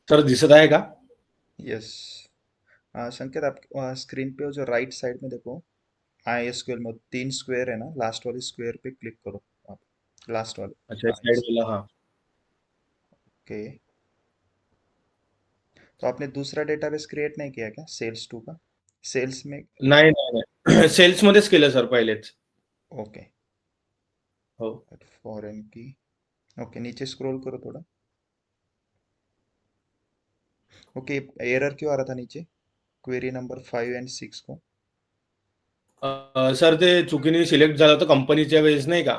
Sir दिसत आहे का? यस। संकेत, आप स्क्रीन पे जो राइट साइड में देखो, आई एसक्यूएल में 3 स्क्वायर है ना, लास्ट वाले स्क्वायर पे क्लिक करो आप। लास्ट वाले। अच्छा, हाँ, साइड यस। वाला, हाँ। ओके। तो आपने दूसरा डेटाबेस क्रिएट नहीं किया क्या, सेल्स टू का? सेल्स में। नाही नाही नाही सेल्स मध्येच केलं सर पहिलेच. ओके। हो. फॉरेन की। ओके, नीचे स्क्रॉल करो थोड़ा। ओके। एरर क्यों आ रहा था नीचे, क्वेरी नंबर 5 और 6 को? सर ते चुकीने सिलेक्ट झालं होतं कंपनीच्या वेळेस नाही का.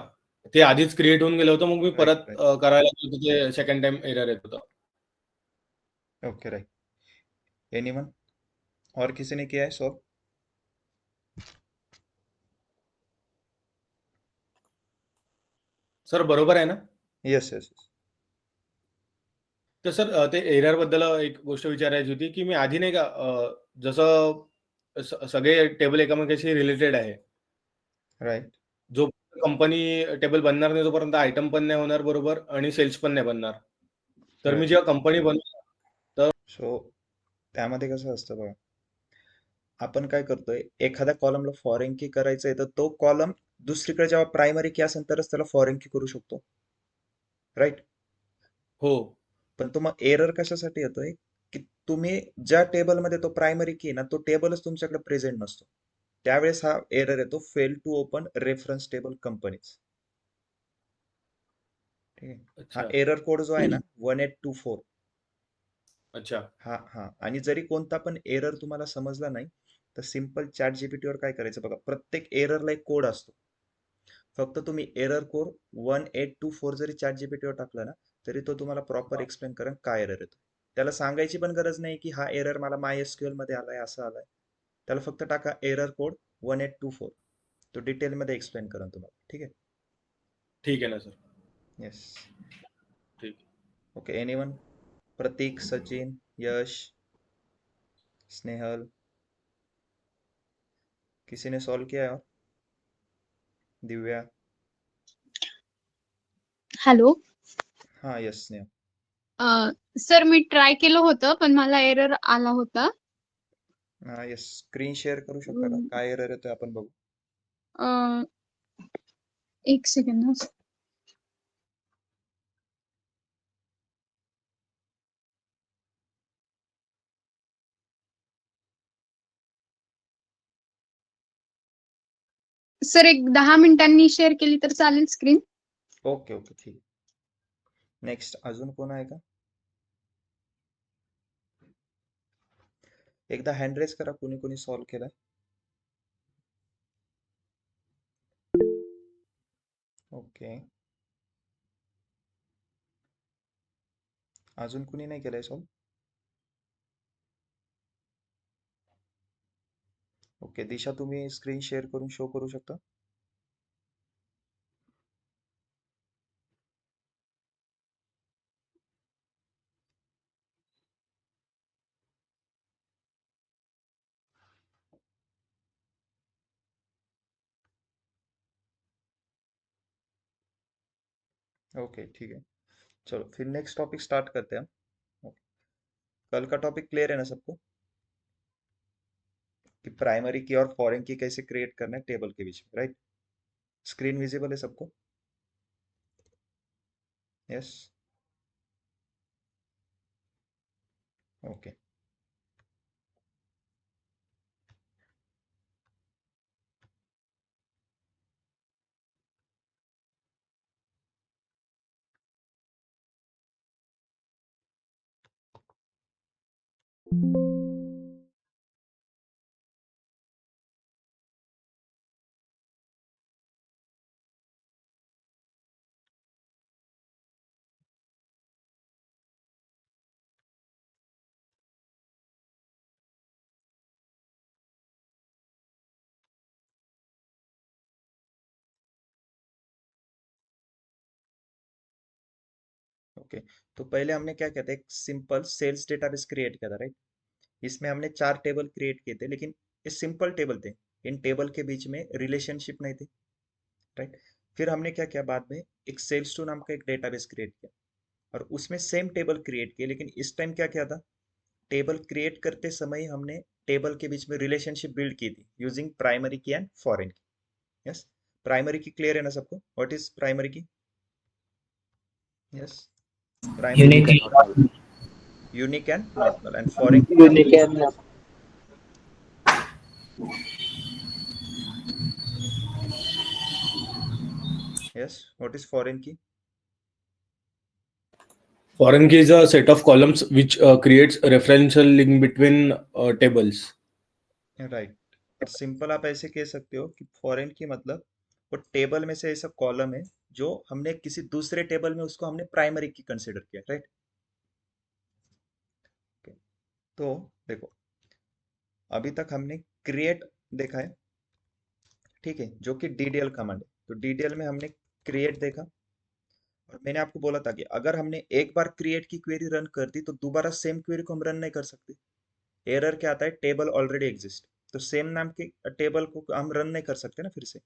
ते आधीच क्रिएट होऊन गेलं होतं, मग मी राइट, परत राइट। करायला गेलो होतो, ते सेकंड टाइम एरर येत होतं. Okay, right. एनीवन? और किसी ने किया है सॉल्व? सर बरोबर आहे ना? Yes, yes, yes. तर सर ते एरर बद्दल एक गोष्ट विचारायची होती, की मी आधी नाही का जसं सगळे टेबल एकमेकांशी रिलेटेड आहे. राइट। जो कंपनी टेबल बनणार नाही तोपर्यंत आयटम पण नाही होणार बरोबर आणि सेल्स पण नाही बनणार. तर मी राइट। जेव्हा कंपनी बनवणार तर सो त्यामध्ये कसं असतं बघा, आपण काय करतोय, एखाद्या कॉलमला फॉरेन की करायचंय तर तो कॉलम दुसरीकडे जेव्हा प्रायमरी की असेल तरच त्याला फॉरेन की करू शकतो, राईट? हो. पण तो मग एरर कशासाठी येतोय, की तुम्ही ज्या टेबलमध्ये तो प्रायमरी की ना, तो टेबलच तुमच्याकडे प्रेझेंट नसतो. त्यावेळेस हा एरर येतो, fail to open reference table companies. ठीक आहे. हा अच्छा. एरर कोड जो आहे ना, 1824, अच्छा. हा हा आणि जरी कोणता पण एरर तुम्हाला समजला नाही, तर सिम्पल चॅट जीपीटी वर काय करायचं बघा, प्रत्येक एररला एक कोड असतो. फक्त तुम्ही एरर कोड 1824 जरी चॅट जीपीटी वर टाकला ना, तरी तो तुम्हाला प्रॉपर एक्सप्लेन करेल काय एरर येतो. त्याला सांगायची पण गरज नाही की हा एरर मला माय एसक्यूएल मध्ये आलाय, असं आलाय. त्याला फक्त टाका एरर कोड 1824, तो डिटेलमध्ये एक्सप्लेन करेल तुम्हाला. ठीक आहे. ठीक आहे ना सर. येस. ठीक. Okay, anyone? प्रतीक, सचिन, यश, स्नेहल, किसी ने सॉल्व किया है और? दिव्या? हॅलो. हाँ, यस, स्नेहल। सर मी ट्राय केलं होतं पण मला एरर आला होता. हाँ, यस, स्क्रीन शेअर करू शकता का, अं, काय एरर येतोय आपण बघू. अं, एक सेकंड. सर एक 10 मिनिटांनी शेअर केली तर चालेल स्क्रीन? ओके, ओके, ठीक. नेक्स्ट अजून कोण आहे का? एकदा हँड रेस करा, कोणी कोणी सॉल्व केलाय. ओके. अजून कुणी नाही केलंय सॉल्व? ओके, दिशा तुम्ही स्क्रीन शेअर करून शो करू शकता? ओके, ठीक है। चलो फिर नेक्स्ट टॉपिक स्टार्ट करते हैं हम। ओके। कल का टॉपिक क्लियर है ना सबको, कि प्राइमरी की और फॉरेन की कैसे क्रिएट करना है टेबल के बीच में, राइट? स्क्रीन विजिबल है सबको? यस। ओके। ओके, तो पहले हमने क्या किया था, एक सिंपल सेल्स डेटाबेस क्रिएट किया था, राइट? इसमें हमने 4 टेबल क्रिएट किए थे, लेकिन ये सिंपल टेबल थे। इन टेबल के बीच में रिलेशनशिप नहीं थी, राइट? फिर हमने क्या किया बाद में, एक सेल्स टू नाम का एक डेटाबेस क्रिएट किया। और उसमें सेम टेबल क्रिएट किए, लेकिन इस टाइम क्या किया था, टेबल क्रिएट करते समय हमने टेबल के बीच में रिलेशनशिप बिल्ड की थी यूजिंग प्राइमरी की एंड फॉरेन की। यस, प्राइमरी की क्लियर है ना सबको, व्हाट इज प्राइमरी की? यस, प्राइमरी Unique की and not unique and normal, and foreign की क्या unique होती है? and not. Yes, what is foreign की? Foreign key is a set of columns which creates a referential link between tables. Right, और simple आप ऐसे कह सकते हो कि फॉरेन की मतलब वो टेबल में से ऐसा कॉलम है जो हमने किसी दूसरे टेबल में उसको हमने प्राइमरी की कंसिडर किया, राइट? तो देखो, अभी तक हमने क्रिएट देखा है, ठीक है, जो कि डीडीएल कमांड है। तो डीडीएल में हमने क्रिएट देखा, और मैंने आपको बोला था कि अगर हमने एक बार क्रिएट की क्वेरी रन कर दी तो दोबारा सेम क्वेरी को हम रन नहीं कर सकते। एरर क्या आता है, टेबल ऑलरेडी एग्जिस्ट, तो सेम नाम के टेबल को हम रन नहीं कर सकते ना फिर से।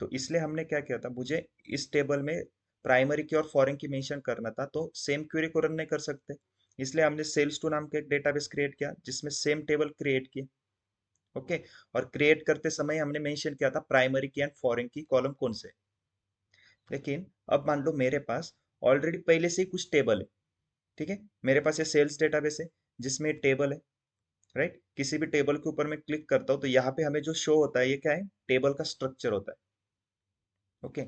तो इसलिए हमने क्या किया था, मुझे इस टेबल में प्राइमरी की और फॉरेन की मेंशन करना था, तो सेम क्वेरी को रन नहीं कर सकते, इसलिए हमने सेल्स टू नाम का एक डेटाबेस क्रिएट किया जिसमें सेम टेबल क्रिएट किए। ओके, और क्रिएट करते समय हमने मेंशन किया था प्राइमरी की एंड फॉरेन की कॉलम कौन से। लेकिन अब मान लो मेरे पास ऑलरेडी पहले से ही कुछ टेबल है, ठीक है, मेरे पास ये सेल्स डेटाबेस है जिसमें टेबल है, राइट? किसी भी टेबल के ऊपर मैं क्लिक करता हूँ तो यहाँ पे हमें जो शो होता है ये क्या है, टेबल का स्ट्रक्चर होता है। ओके,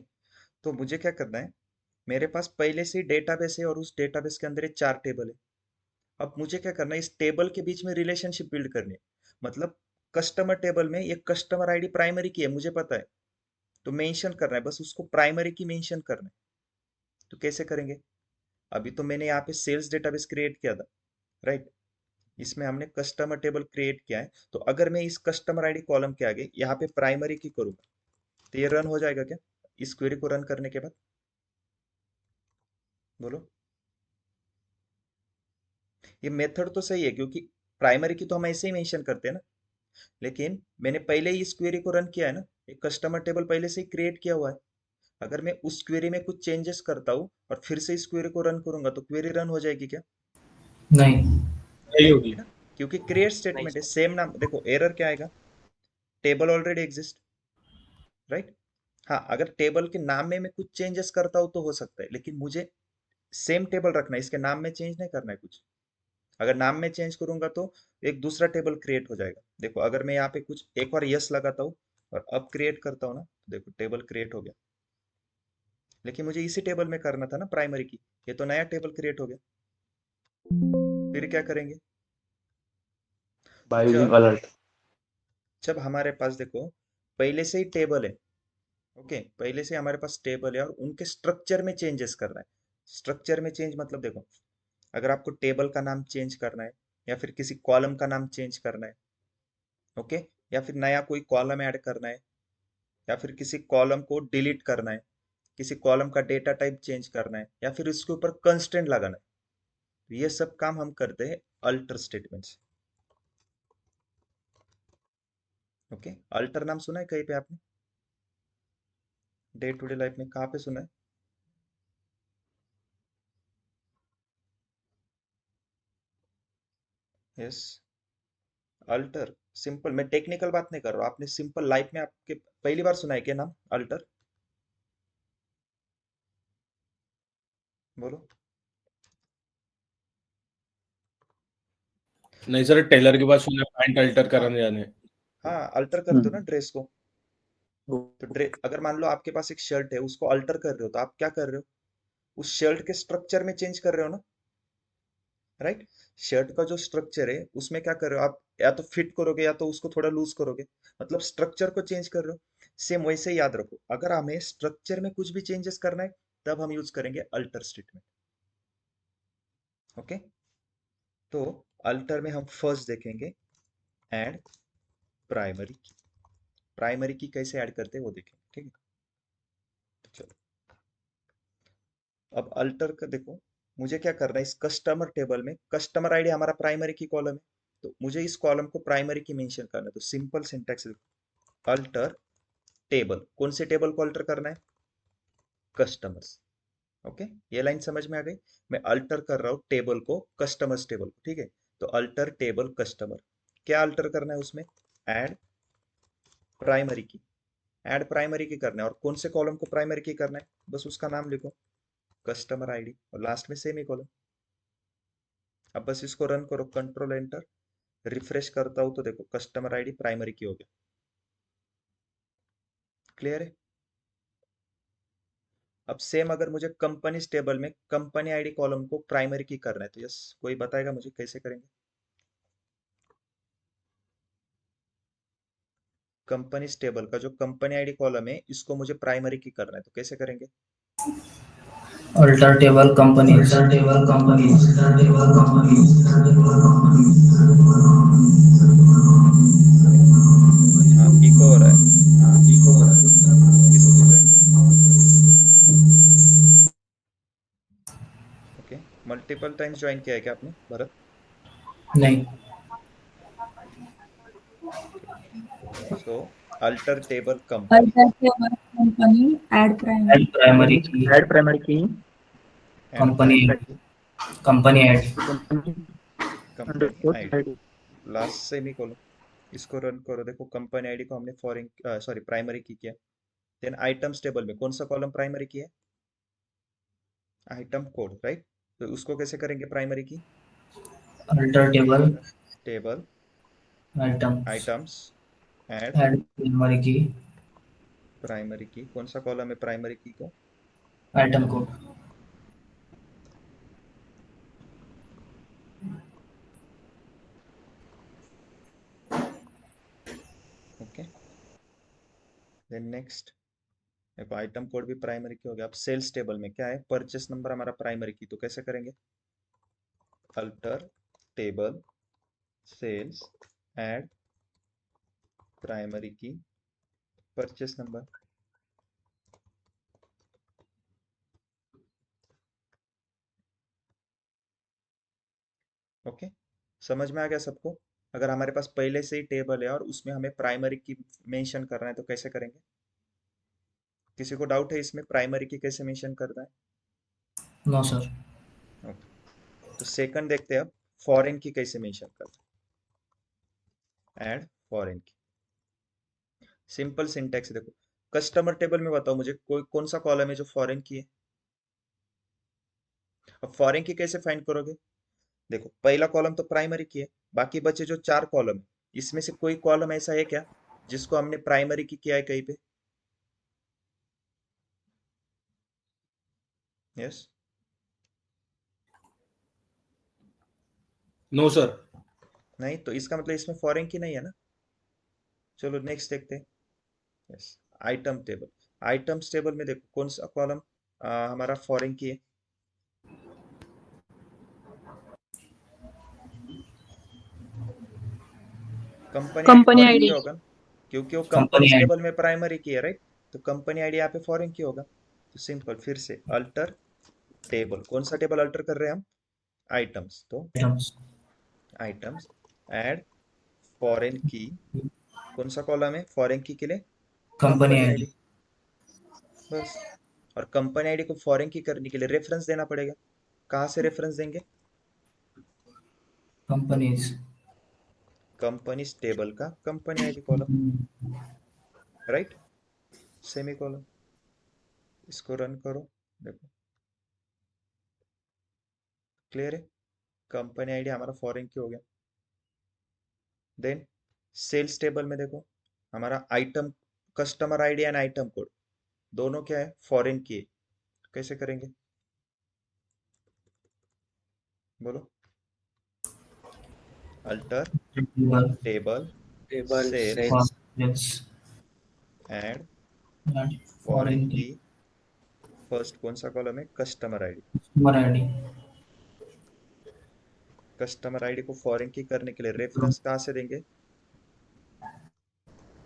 तो मुझे क्या करना है, मेरे पास पहले से ही डेटाबेस है और उस डेटाबेस के अंदर ये 4 टेबल है। अब मुझे क्या करना है, इस टेबल के बीच में रिलेशनशिप बिल्ड करनी है। मतलब कस्टमर टेबल में ये कस्टमर आईडी प्राइमरी की है मुझे पता है, तो मेंशन करना है, बस उसको प्राइमरी की मेंशन करना है। तो कैसे करेंगे, अभी तो मैंने यहाँ पे सेल्स डेटाबेस क्रिएट किया था, राइट? इसमें हमने कस्टमर टेबल क्रिएट किया है, तो अगर मैं इस कस्टमर आईडी कॉलम के आगे यहाँ पे प्राइमरी की करूंगा तो ये रन हो जाएगा क्या, इस क्वेरी को रन करने के बाद? बोलो। ये मेथड तो सही है क्योंकि प्राइमरी की तो हम ऐसे ही मेंशन करते हैं ना, लेकिन मैंने पहले ही इस क्वेरी को रन किया है ना, एक कस्टमर टेबल पहले से ही क्रिएट किया हुआ है। अगर मैं उस क्वेरी में कुछ चेंजेस करता हूँ और फिर से इस क्वेरी को रन करूंगा तो क्वेरी रन हो जाएगी क्या? नहीं. नहीं नहीं होगी। होगी ना, क्योंकि क्रिएट स्टेटमेंट है, सेम नाम। देखो एरर क्या आएगा, टेबल ऑलरेडी एग्जिस्ट, राइट? हाँ, अगर टेबल के नाम में मैं कुछ चेंजेस करता हूँ तो हो सकता है, लेकिन मुझे सेम टेबल रखना है, इसके नाम में चेंज नहीं करना है कुछ। अगर नाम में चेंज करूंगा तो एक दूसरा टेबल क्रिएट हो जाएगा। देखो अगर मैं यहाँ पे कुछ एक बार यस लगाता हूँ और अब क्रिएट करता हूँ ना, तो देखो टेबल क्रिएट हो गया, लेकिन मुझे इसी टेबल में करना था ना प्राइमरी की, ये तो नया टेबल क्रिएट हो गया। फिर क्या करेंगे, By using जब alert. जब हमारे पास देखो पहले से ही टेबल है, ओके, पहले से हमारे पास टेबल है और उनके स्ट्रक्चर में चेंजेस करना है। स्ट्रक्चर में चेंज मतलब देखो, अगर आपको टेबल का नाम चेंज करना है या फिर किसी कॉलम का नाम चेंज करना है, ओके, या फिर नया कोई कॉलम ऐड करना है, या फिर किसी कॉलम को डिलीट करना है, किसी कॉलम का डेटा टाइप चेंज करना है, या फिर इसके ऊपर कंस्ट्रेंट लगाना है, तो ये सब काम हम करते हैं अल्टर स्टेटमेंट से। ओके, अल्टर नाम सुना है कहीं पे आपने डे टू डे लाइफ में, कहाँ पे सुना है? यस, अल्टर सिंपल, मैं टेक्निकल बात नहीं कर रहा हूँ, आपने सिंपल लाइफ में आपके पहली बार सुना है क्या नाम अल्टर? बोलो। नहीं सर, टेलर के पास सुना पैंट अल्टर हाँ, कराने जाने। हाँ अल्टर करते हो ना ड्रेस को, तो ड्रेस अगर मान लो आपके पास एक शर्ट है उसको अल्टर कर रहे हो तो आप क्या कर रहे हो, उस शर्ट के स्ट्रक्चर में चेंज कर रहे हो ना, राइट? शर्ट का जो स्ट्रक्चर है उसमें क्या कर रहे हो आप, या तो फिट करोगे या तो उसको थोड़ा लूज करोगे, मतलब स्ट्रक्चर को चेंज कर रहे हो। सेम वैसे ही याद रखो, अगर हमें स्ट्रक्चर में कुछ भी चेंजेस करना है तब हम यूज करेंगे अल्टर स्टेटमेंट। ओके, तो अल्टर में हम फर्स्ट देखेंगे ऐड प्राइमरी की। प्राइमरी की कैसे ऐड करते हैं वो देखेंगे, ठीक है? तो चलो, अब अल्टर का देखो, मुझे क्या करना है, इस कस्टमर टेबल में कस्टमर आईडी हमारा प्राइमरी की कॉलम है, तो मुझे इस कॉलम को प्राइमरी की मेंशन करना है। तो सिंपल सिंटैक्स, अल्टर टेबल, कौन से टेबल को अल्टर करना है, कस्टमर्स। ओके, ये लाइन समझ में आ गई। मैं अल्टर कर रहा हूँ टेबल को कस्टमर्स टेबल को, ठीक है। तो अल्टर टेबल कस्टमर, क्या अल्टर करना है उसमें? Add primary key, add primary की करना है। और कौन से कॉलम को प्राइमरी की करना है? बस उसका नाम लिखो, कस्टमर आईडी, और लास्ट में सेमी कॉलम। अब बस इसको रन करो, कंट्रोल एंटर, रिफ्रेश करता हूं तो देखो कस्टमर आईडी प्राइमरी की हो गया। क्लियर है? अब सेम अगर मुझे कंपनी टेबल में कंपनी आईडी कॉलम को प्राइमरी की करना है तो यस, कोई बताएगा मुझे कैसे करेंगे? कंपनी टेबल का जो कंपनी आईडी कॉलम है इसको मुझे प्राइमरी की करना है तो कैसे करेंगे? Alter table companies. Alter table companies. Alter table companies. Alter table companies. हाँ, इको हो रहा है, किसने ज्वाइन किया? ओके, मल्टीपल टाइम्स ज्वाइन किया है क्या आपने भरत? नहीं. So alter table company Alter table company, add primary. Add primary key. add primary key and Company primary की company add. to company company underscore ID, ID. Last semi column. इसको run करो, देखो company ID को हमने foreign sorry primary की किया। Then items table में कौन सा कॉलम प्राइमरी की है? Item code, right. तो उसको कैसे करेंगे प्राइमरी की? Alter table table items. Items add Add primary key. Primary की, कौन सा कॉलम है प्राइमरी की का? Item code. Okay, then next देखो आइटम कोड भी प्राइमरी की हो गया। अब सेल्स टेबल में क्या है? परचेस नंबर हमारा प्राइमरी की, तो कैसे करेंगे? Alter table sales add primary की परचेस नंबर। ओके, समझ में आ गया सबको? अगर हमारे पास पहले से ही टेबल है और उसमें हमें प्राइमरी की मेंशन करना है तो कैसे करेंगे? किसी को डाउट है इसमें प्राइमरी की कैसे मेंशन करना है? No sir. ओके, तो सेकंड देखते हैं अब, फॉरेन की कैसे मेंशन करना है? ऐड फॉरेन की, सिंपल सिंटैक्स देखो। कस्टमर टेबल में बताओ मुझे कोई कौन सा कॉलम है जो फॉरेन की है? अब फॉरेन की कैसे फाइंड करोगे? देखो पहला कॉलम तो प्राइमरी की है, बाकी बचे जो 4 कॉलम है इसमें से कोई कॉलम ऐसा है क्या जिसको हमने प्राइमरी की किया है कहीं पे? Yes, no sir. नहीं, तो इसका मतलब इसमें फॉरेन की नहीं है ना। चलो नेक्स्ट देखते हैं। Yes, item table, items table में देखो कौन सा कॉलम हमारा फॉरेन की है? कंपनी आईडी Company फॉरेन की ID. होगा ना, क्योंकि वो कंपनी Company add. टेबल में प्राइमरी की है, राइट। तो कंपनी आईडी यहाँ पे फॉरेन की होगा। तो सिंपल फिर से अल्टर टेबल, कौन सा टेबल अल्टर कर रहे हैं हम? आइटम्स, तो Items. आइटम्स ऐड फॉरेन की, कौन सा कॉलम है फॉरेन की के लिए? Company company ID. आईडी, बस। और कंपनी आईडी को फॉरेन की करने के लिए रेफरेंस देना पड़ेगा। कहाँ से रेफरेंस देंगे? Companies. कंपनी टेबल का company ID column, right, semi column. इसको रन करो, देखो क्लियर है? कंपनी आईडी हमारा फॉरेन की हो गया। देन सेल्स टेबल में देखो हमारा item, customer ID and item code दोनों क्या है? फॉरेन की है। कैसे करेंगे बोलो? Alter Table. Table table sales sales. Yes. And And foreign foreign की, key. फर्स्ट कौन सा कॉलम है? Customer ID. Customer ID. Customer ID को फॉरेन की करने के लिए रेफरेंस कहाँ से देंगे?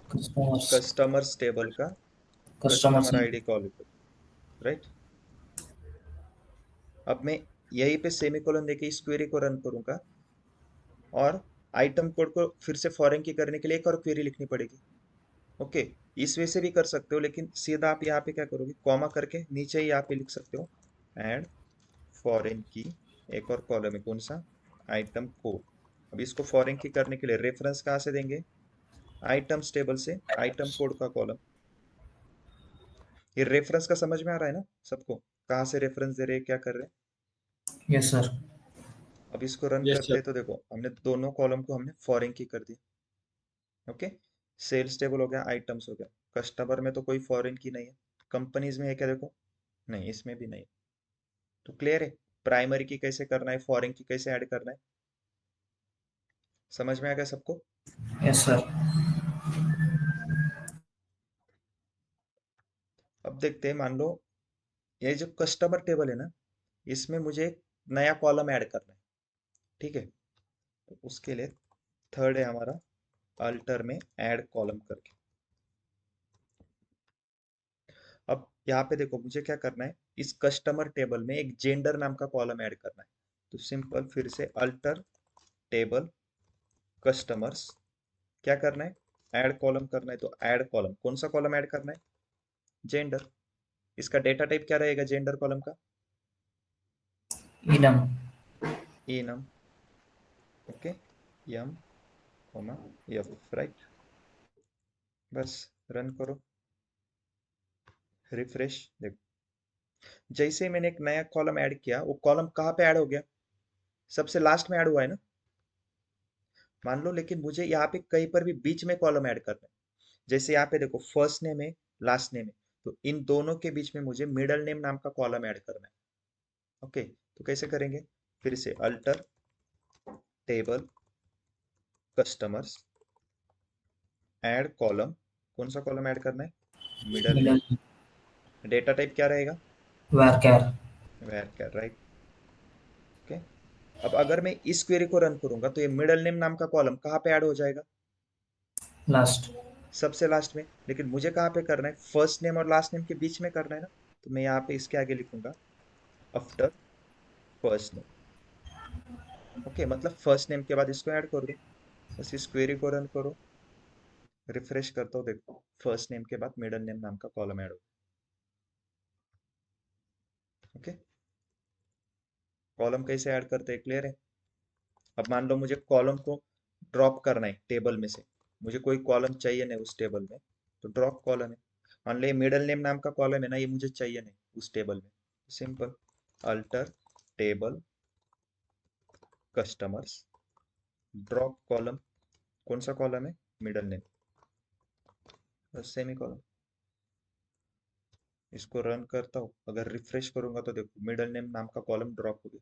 Customers. कस्टमर्स टेबल का Customers. Customer ID call, right. अब मैं यहीं पे सेमीकोलन देके इस क्वेरी को रन करूंगा और आइटम कोड को फिर से फॉरेन की करने के लिए एक और क्वेरी लिखनी पड़ेगी। ओके, इस वे से भी कर सकते हो, लेकिन सीधा आप यहाँ पे क्या करोगे? कॉमा करके नीचे ही यहाँ पे लिख सकते हो ऐड फॉरेन की, एक और कॉलम है कौन सा, आइटम कोड। अब इसको फॉरेन की करने के लिए रेफरेंस कहाँ से देंगे, आइटम्स टेबल से आइटम कोड का कॉलम। ये रेफरेंस का समझ में आ रहा है ना सबको, कहाँ से रेफरेंस दे रहे हैं क्या कर रहे हैं। Yes sir. अब इसको रन यस करते सर। हैं तो देखो हमने दोनों कॉलम को हमने फॉरेन की कर दिया। ओके, सेल्स टेबल हो गया, आइटम्स हो गया। कस्टमर में तो कोई फॉरेन की नहीं है, कंपनीज में है क्या देखो, नहीं इसमें भी नहीं। तो क्लियर है प्राइमरी की कैसे करना है, फॉरेन की कैसे ऐड करना है, समझ में आ गया सबको। Yes sir. अब देखते हैं, मान लो ये जो कस्टमर टेबल है ना, इसमें मुझे एक नया कॉलम ऐड करना है, ठीक है। तो उसके लिए थर्ड है हमारा अल्टर में ऐड कॉलम करके। अब यहाँ पे देखो मुझे क्या करना है, इस कस्टमर टेबल में एक जेंडर नाम का कॉलम ऐड करना है। तो सिंपल फिर से अल्टर टेबल कस्टमर्स, क्या करना है, ऐड कॉलम करना है। तो ऐड कॉलम, कौन सा कॉलम ऐड करना है, जेंडर। इसका डेटा टाइप क्या रहेगा जेंडर कॉलम का, इनम। enum। ओके, यम कॉमा एफ, राइट। बस रन करो, रिफ्रेश, देखो जैसे ही मैंने एक नया कॉलम ऐड किया, वो कॉलम कहाँ पे ऐड हो गया, सबसे लास्ट में ऐड हुआ है ना, मान लो। लेकिन मुझे यहाँ पे कहीं पर भी बीच में कॉलम ऐड करना है, जैसे यहाँ पे देखो फर्स्ट नेम है लास्ट नेम है, तो इन दोनों के बीच में मुझे मिडल नेम नाम का कॉलम ऐड करना है। ओके, तो कैसे करेंगे, फिर से alter table customers add column, कौन सा कॉलम ऐड करना है, middle name. Middle. Data type क्या रहेगा, varchar। वैर, राइट। ओके, अब अगर मैं इस क्वेरी को रन करूंगा तो ये मिडल नेम नाम का कॉलम कहाँ पे ऐड हो जाएगा, लास्ट। सबसे लास्ट में। लेकिन मुझे कहाँ पे करना है, फर्स्ट नेम और लास्ट नेम के बीच में करना है ना। तो मैं यहाँ पे इसके आगे लिखूंगा आफ्टर फर्स्ट नेम। ओके, मतलब फर्स्ट नेम के बाद इसको ऐड कर दो। बस इस क्वेरी को रन करो, रिफ्रेश करता हूँ, देखो फर्स्ट नेम के बाद मिडल नेम नाम का कॉलम ऐड हो। ओके, कॉलम कैसे ऐड करते हैं क्लियर है। अब मान लो मुझे कॉलम को ड्रॉप करना है टेबल में से, मुझे कोई कॉलम चाहिए नहीं उस टेबल में, तो ड्रॉप कॉलम है। मान लो ये मिडल नेम नाम का कॉलम है ना, ये मुझे चाहिए नहीं उस टेबल में, simple alter table customers drop column, कौन सा कॉलम है, मिडल नेम, बस सेमी कॉलम। इसको रन करता हूँ, अगर रिफ्रेश करूंगा तो देखो मिडल नेम नाम का कॉलम ड्रॉप हो गया।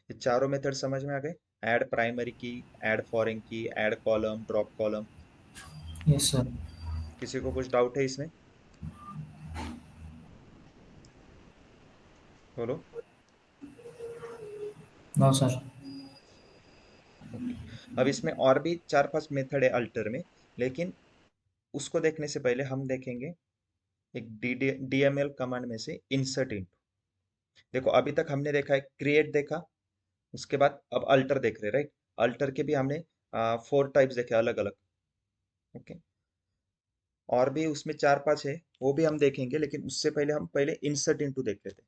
ये चारों मेथड समझ में आ गए, add primary key, add foreign key, add column, drop column. Yes sir. किसी को कुछ डाउट है इसमें, बोलो। No sir. ओके, अब इसमें और भी 4-5 मेथड है अल्टर में, लेकिन उसको देखने से पहले हम देखेंगे एक डीएमएल कमांड में से इंसर्ट इनटू। देखो अभी तक हमने देखा है क्रिएट देखा, उसके बाद अब अल्टर देख रहे, राइट। अल्टर के भी हमने 4 टाइप्स देखे अलग अलग। ओके, और भी उसमें 4-5 है, वो भी हम देखेंगे, लेकिन उससे पहले हम पहले इंसर्ट इनटू देख लेते हैं।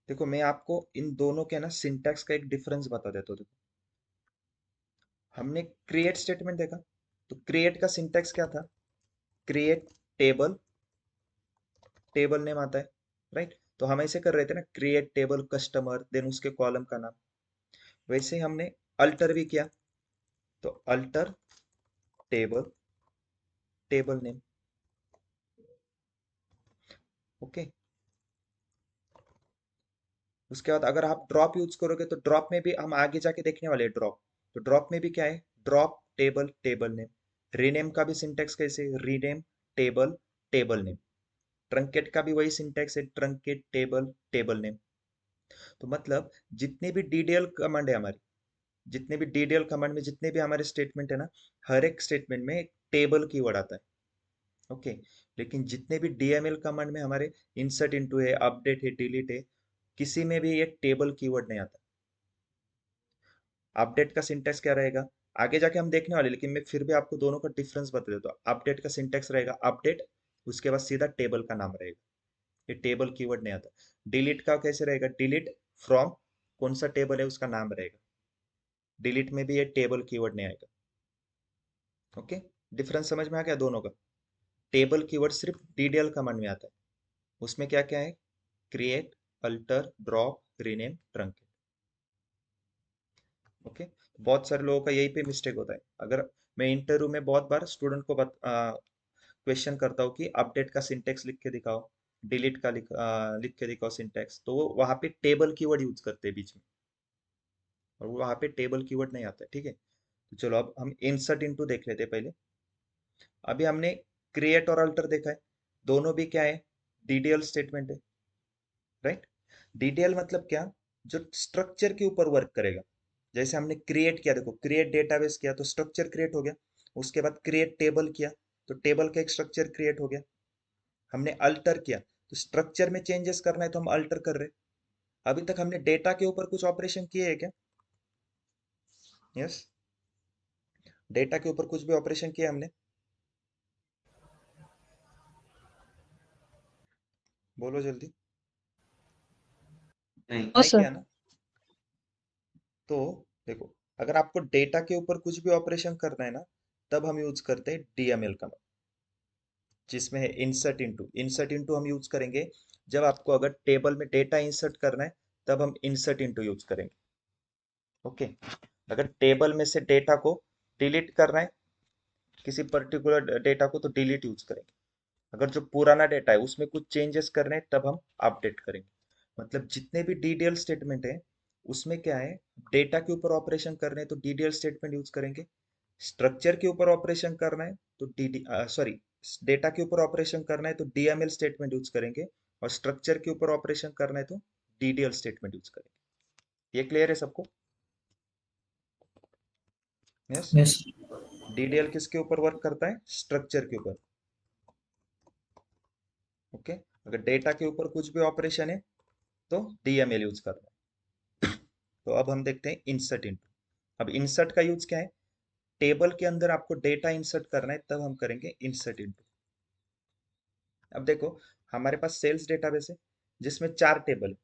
देखो मैं आपको इन दोनों के ना सिंटैक्स का एक डिफरेंस बता देता हूँ। देखो हमने क्रिएट स्टेटमेंट देखा, तो क्रिएट का सिंटैक्स क्या था, क्रिएट टेबल, टेबल नेम आता है, राइट। तो हम ऐसे कर रहे थे ना, क्रिएट टेबल कस्टमर देन उसके कॉलम का नाम। वैसे ही हमने अल्टर भी किया, तो alter table, table name. Okay, उसके बाद अगर आप ड्रॉप यूज करोगे तो ड्रॉप में भी हम आगे जाके देखने वाले हैं ड्रॉप। तो ड्रॉप में भी क्या है, drop table, table name. Rename का भी सिंटेक्स कैसे, rename table, table name. Truncate का भी वही सिंटेक्स है, ट्रंकेट टेबल, टेबल नेम। तो मतलब जितने भी डीडीएल कमांड है हमारी, जितने भी डीडीएल कमांड में जितने भी हमारे स्टेटमेंट है ना, हर एक स्टेटमेंट में एक टेबल कीवर्ड आता है। ओके, लेकिन जितने भी डीएमएल कमांड में हमारे इंसर्ट इनटू है, अपडेट है, डिलीट है, किसी में भी एक टेबल कीवर्ड नहीं आता। अपडेट का सिंटेक्स क्या रहेगा, आगे जाके हम देखने वाले, लेकिन मैं फिर भी आपको दोनों का डिफरेंस बता देता हूँ। अपडेट का सिंटेक्स रहेगा अपडेट, उसके बाद सीधा टेबल का नाम रहेगा, ये टेबल कीवर्ड नहीं आता। डिलीट का कैसे रहेगा, डिलीट फ्रॉम, कौन सा टेबल है उसका नाम रहेगा। डिलीट में भी ये टेबल कीवर्ड नहीं आएगा। ओके, डिफरेंस समझ में आ गया दोनों का। टेबल कीवर्ड सिर्फ डीडीएल कमांड में आता है, उसमें क्या क्या है, create, alter, drop, rename, truncate. Okay, बहुत सारे लोगों का यही पे मिस्टेक होता है। अगर मैं इंटरव्यू में बहुत बार स्टूडेंट को क्वेश्चन करता हूँ कि अपडेट का सिंटेक्स लिख के दिखाओ, डिलीट का लिख के दिखाओ सिंटेक्स, तो वो वहां पे टेबल कीवर्ड यूज करते हैं बीच में, और वो वहां पे टेबल कीवर्ड नहीं आता है। ठीक है, तो चलो अब हम इंसर्ट इनटू देख लेते हैं पहले। अभी हमने क्रिएट और अल्टर देखा है, दोनों भी क्या है, डीडीएल स्टेटमेंट है, राइट। डीडीएल मतलब क्या, जो स्ट्रक्चर के ऊपर वर्क करेगा। जैसे हमने क्रिएट किया, देखो क्रिएट डेटाबेस किया तो स्ट्रक्चर क्रिएट हो गया, उसके बाद क्रिएट टेबल किया तो टेबल का एक स्ट्रक्चर क्रिएट हो गया। हमने अल्टर किया तो स्ट्रक्चर में चेंजेस करना है तो हम अल्टर कर रहे। अभी तक हमने डेटा के ऊपर कुछ ऑपरेशन किए हैं क्या? यस, डेटा के ऊपर कुछ भी ऑपरेशन किया हमने? बोलो जल्दी। नहीं हाँ नहीं सर। किया ना? तो देखो, अगर आपको डेटा के ऊपर कुछ भी ऑपरेशन करना है ना, तब हम यूज करते हैं डीएमएल कमांड, जिसमें है इंसर्ट इनटू। इंसर्ट इनटू हम यूज करेंगे जब आपको अगर टेबल में डेटा इंसर्ट करना है, तब हम इंसर्ट इनटू यूज करेंगे। ओके, अगर टेबल में से डेटा को डिलीट करना है, किसी पर्टिकुलर डेटा को, तो डिलीट यूज करेंगे। अगर जो पुराना डेटा है उसमें कुछ चेंजेस करने हैं, तब हम अपडेट करेंगे। मतलब जितने भी डीडीएल स्टेटमेंट है उसमें क्या है, डेटा के ऊपर ऑपरेशन करने हैं तो डीडीएल स्टेटमेंट यूज करेंगे, स्ट्रक्चर के ऊपर ऑपरेशन करना है तो डेटा के ऊपर ऑपरेशन करना है तो डीएमएल स्टेटमेंट यूज करेंगे, और स्ट्रक्चर के ऊपर ऑपरेशन करना है तो डीडीएल स्टेटमेंट यूज करेंगे। ये क्लियर है सबको? यस। यस डीडीएल किसके ऊपर वर्क करता है, स्ट्रक्चर के ऊपर। ओके, अगर डेटा के ऊपर कुछ भी ऑपरेशन है तो डीएमएल यूज करना है। तो अब हम देखते हैं इंसर्ट इनटू। अब इंसर्ट का यूज क्या है, टेबल के अंदर आपको डेटा इंसर्ट करना है, तब हम करेंगे इंसर्ट इनटू। अब देखो, हमारे पास सेल्स डेटाबेस है जिसमें 4 टेबल है।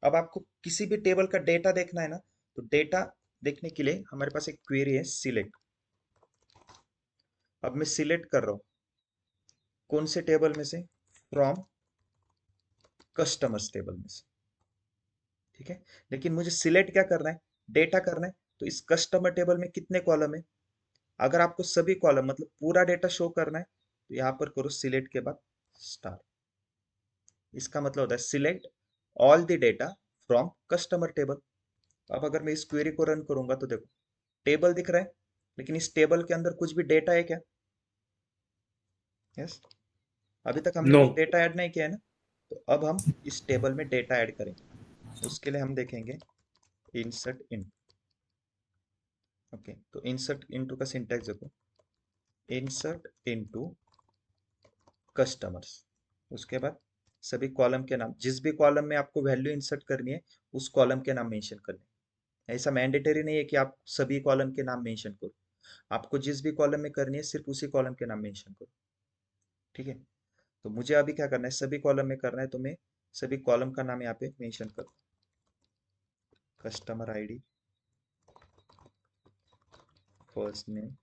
अब आपको किसी भी टेबल का डेटा देखना है ना, तो डेटा देखने के लिए हमारे पास एक क्वेरी है सिलेक्ट। अब मैं सिलेक्ट कर रहा हूं कौन से टेबल में से, फ्रॉम कस्टमर्स टेबल में से। ठीक है, लेकिन मुझे सिलेक्ट क्या करना है, डेटा करना है। तो इस कस्टमर टेबल में कितने कॉलम है, अगर आपको सभी कॉलम मतलब पूरा डेटा शो करना है, तो यहां पर करो सिलेक्ट के बाद स्टार। इसका मतलब होता है select all the data from customer table. अब अगर मैं इस क्वेरी को रन करूंगा तो देखो, टेबल दिख रहा है, लेकिन इस टेबल के अंदर कुछ भी डेटा है क्या? यस, अभी तक हमने नो। कुछ डेटा ऐड नहीं किया है ना, तो अब हम इस टेबल में डेटा ऐड करेंगे। उसके लिए हम देखेंगे इंसर्ट इन। ओके, तो इंसर्ट इनटू का सिंटैक्स देखो, इंसर्ट इनटू कस्टमर्स, उसके बाद सभी कॉलम के नाम, जिस भी कॉलम में आपको वैल्यू इंसर्ट करनी है उस कॉलम के नाम मेंशन करने हैं। ऐसा मैंडेटरी नहीं है कि आप सभी कॉलम के नाम मेंशन करो, आपको जिस भी कॉलम में करनी है सिर्फ उसी कॉलम के नाम मेंशन करो। ठीक है, तो मुझे अभी क्या करना है, सभी कॉलम में करना है, तो मैं सभी कॉलम का नाम यहाँ पे मेंशन करूँ, customer ID, first name,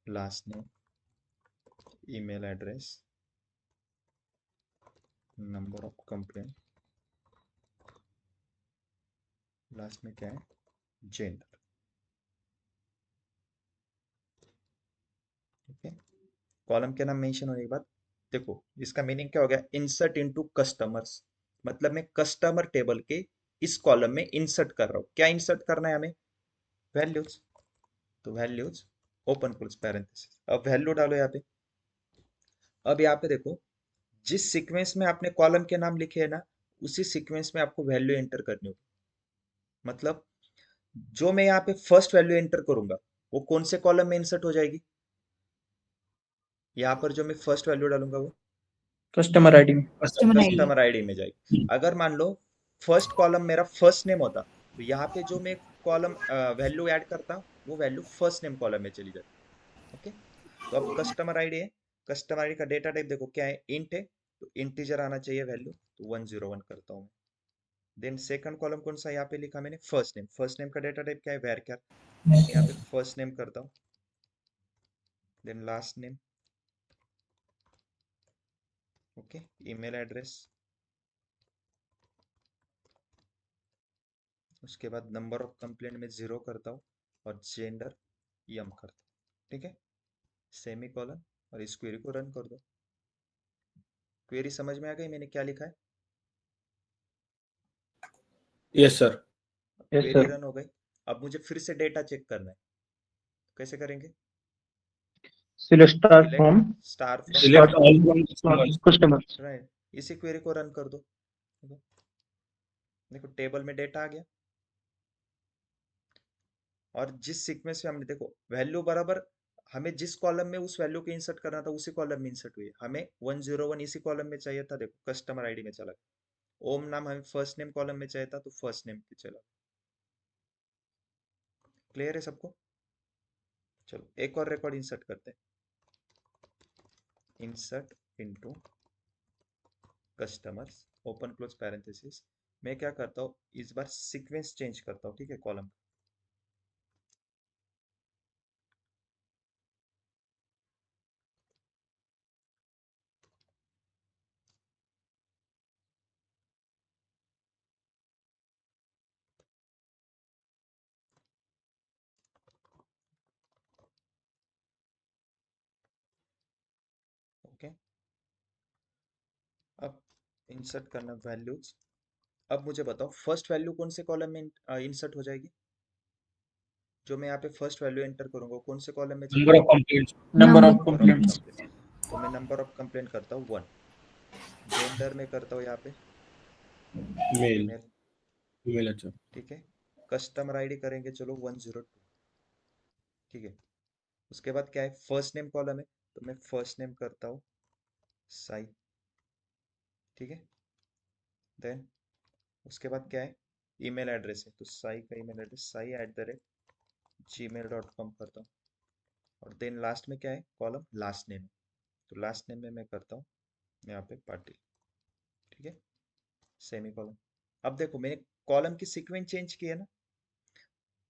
last name, email address, number of complaint, last में क्या है, जेंडर। ओके, कॉलम के नाम मेंशन होने के बाद देखो इसका मीनिंग क्या हो गया, इंसर्ट इनटू कस्टमर्स, मतलब मैं कस्टमर टेबल के इस कॉलम में इंसर्ट कर रहा हूँ। क्या इंसर्ट करना है हमें, वैल्यूज। तो वैल्यूज ओपन क्लोज पैरेंथेसिस, अब वैल्यू डालो यहाँ पे। अब यहाँ पे देखो, जिस सीक्वेंस में आपने कॉलम के नाम लिखे है ना, उसी सीक्वेंस में आपको वैल्यू एंटर करनी होगी। मतलब जो मैं यहाँ पे फर्स्ट वैल्यू एंटर करूंगा वो कौन से कॉलम में इंसर्ट हो जाएगी, यहाँ पर जो मैं फर्स्ट वैल्यू डालूंगा वो कस्टमर आईडी में। Customer ID. कस्टमर आईडी में जाएगी। अगर मान लो फर्स्ट कॉलम मेरा फर्स्ट नेम होता, तो यहाँ पे जो मैं कॉलम वैल्यू ऐड करता हूँ, वो वैल्यू फर्स्ट नेम कॉलम में चली जाती। ओके, तो अब कस्टमर आईडी है, कस्टमर आईडी का डेटा टाइप देखो क्या है, इंट है, तो इंटीजर आना चाहिए वैल्यू, तो 101 करता हूँ। देन सेकंड कॉलम कौन सा यहाँ पे लिखा मैंने, फर्स्ट नेम। फर्स्ट नेम का डेटा टाइप क्या है, varchar, यहाँ पे फर्स्ट नेम करता हूँ। Then last name, okay, email address, उसके बाद नंबर ऑफ कंप्लेंट में 0 करता हूँ और जेंडर यम करता हूँ। ठीक है, सेमी कॉलन, और इस क्वेरी को रन कर दो। क्वेरी समझ में आ गई मैंने क्या लिखा है? Yes sir. Yes, query sir. Run हो गई। अब मुझे फिर से डेटा चेक करना है, कैसे करेंगे? Select star select from star from select start all from from customers. Right, इसी क्वेरी को रन कर दो। देखो, देखो टेबल में डेटा आ गया, और जिस सीक्वेंस में हमने, देखो वैल्यू बराबर हमें जिस कॉलम में उस वैल्यू को इंसर्ट करना था उसी कॉलम में इंसर्ट हुई है। हमें 101 इसी कॉलम में चाहिए था, देखो कस्टमर आईडी में चला गया। ओम नाम हमें फर्स्ट नेम कॉलम में चाहिए था, तो फर्स्ट नेम पे चला। क्लियर है सबको? चलो एक और रिकॉर्ड इंसर्ट करते हैं, insert into customers, open close parenthesis. मैं क्या करता हूँ, इस बार सीक्वेंस चेंज करता हूँ, ठीक है, कॉलम। ओके, अब इंसर्ट करना वैल्यूज। अब मुझे बताओ फर्स्ट वैल्यू कौन से कॉलम में इंसर्ट हो जाएगी? जो मैं यहाँ पे फर्स्ट वैल्यू एंटर करूंगा वो कौन से कॉलम में चली नंबर ऑफ जाएगी? Complaints. Number of number of complaints. Complaint. तो मैं नंबर ऑफ कंप्लेंट करता हूँ 1। जेंडर में करता हूँ यहाँ पे मेल। Female, email. अच्छा। ठीक है। कस्टमर आईडी करेंगे चलो 102, ठीक है। उसके बाद क्या है, फर्स्ट नेम कॉलम है, तो मैं फर्स्ट नेम करता हूँ साई, ठीक है। देन उसके बाद क्या है, ईमेल एड्रेस है, तो साई का ईमेल एड्रेस sai@gmail.com करता हूँ। और देन लास्ट में क्या है, कॉलम लास्ट नेम, तो लास्ट नेम में मैं करता हूँ यहाँ पे पाटिल, ठीक है, सेमी कॉलम। अब देखो मैंने कॉलम की सीक्वेंस चेंज की है ना,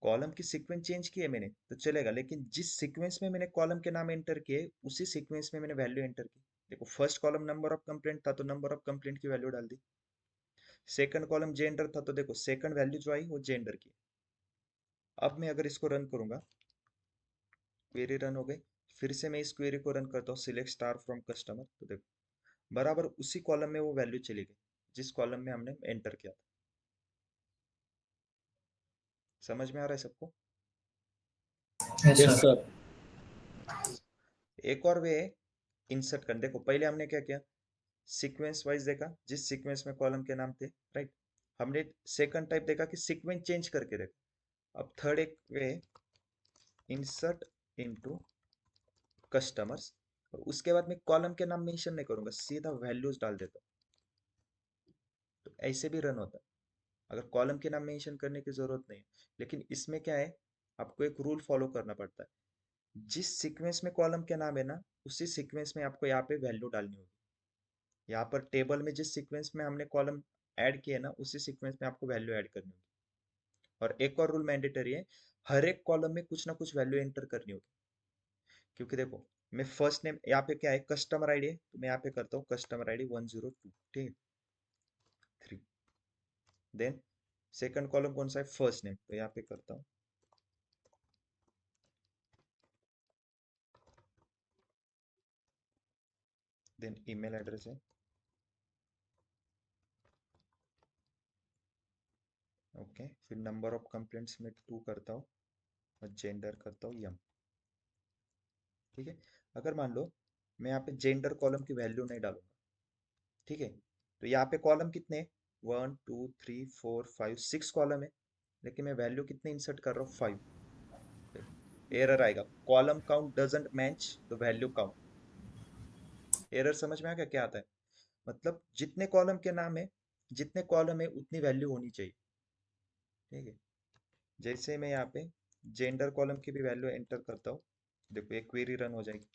कॉलम की सीक्वेंस चेंज की है मैंने तो चलेगा, लेकिन जिस सीक्वेंस में मैंने कॉलम के नाम एंटर किए उसी सीक्वेंस में मैंने वैल्यू एंटर की। देखो first column number of complaint था, तो नंबर ऑफ कंप्लेंट की वैल्यू डाल दी। सेकंड कॉलम जेंडर था, तो देखो सेकंड वैल्यू जो आई वो जेंडर की। अब मैं अगर इसको रन करूंगा, क्वेरी रन हो गई, फिर से मैं इस क्वेरी को रन करता हूँ, सिलेक्ट स्टार फ्रॉम कस्टमर, तो देखो बराबर उसी कॉलम में वो वैल्यू चली गई जिस कॉलम में हमने एंटर किया था। समझ में आ रहा है सबको? Yes, yes sir. सर। एक और वे इंसर्ट कर, देखो पहले हमने क्या किया, सीक्वेंस वाइज देखा, जिस सीक्वेंस में कॉलम के नाम थे, राइट। हमने सेकंड टाइप देखा कि सीक्वेंस चेंज करके देखा। अब थर्ड एक वे, इंसर्ट इनटू कस्टमर्स, और उसके बाद मैं कॉलम के नाम मेंशन नहीं करूंगा, सीधा वैल्यूज डाल देता हूं। तो ऐसे भी रन होता है, अगर कॉलम के नाम मेंशन करने की जरूरत नहीं है। लेकिन इसमें क्या है, आपको एक रूल फॉलो करना पड़ता है, जिस सीक्वेंस में कॉलम के नाम है ना उसी सीक्वेंस में आपको यहाँ पे वैल्यू डालनी होगी। यहाँ पर टेबल में जिस सीक्वेंस में हमने कॉलम ऐड किए ना उसी सीक्वेंस में आपको वैल्यू ऐड करनी होगी। और एक और रूल मैंडेटरी है, हर एक कॉलम में कुछ ना कुछ वैल्यू एंटर करनी होगी। क्योंकि देखो मैं फर्स्ट नेम, यहाँ पे क्या है कस्टमर आईडी है, तो मैं यहाँ पे करता हूँ कस्टमर आईडी 102, ठीक है, 3। देन सेकंड कॉलम कौन सा है, फर्स्ट नेम, तो यहाँ पे करता हूँ, देन ईमेल एड्रेस है, ओके। फिर नंबर ऑफ कंप्लेंट्स में 2 करता हूँ और जेंडर करता हूँ यम, ठीक है। अगर मान लो मैं यहाँ पे जेंडर कॉलम की वैल्यू नहीं डालूंगा, ठीक है, तो यहाँ पे कॉलम कितने, 1 2 3 4 5 6 कॉलम है, लेकिन मैं वैल्यू कितने इंसर्ट कर रहा हूँ, 5। एरर आएगा, column count doesn't match the value count. Error समझ में आ गया क्या आता है? मतलब जितने कॉलम के नाम है, जितने कॉलम है उतनी वैल्यू होनी चाहिए, ठीक है। जैसे मैं यहाँ पे जेंडर कॉलम की भी वैल्यू एंटर करता हूँ, देखो एक क्वेरी रन हो जाएगी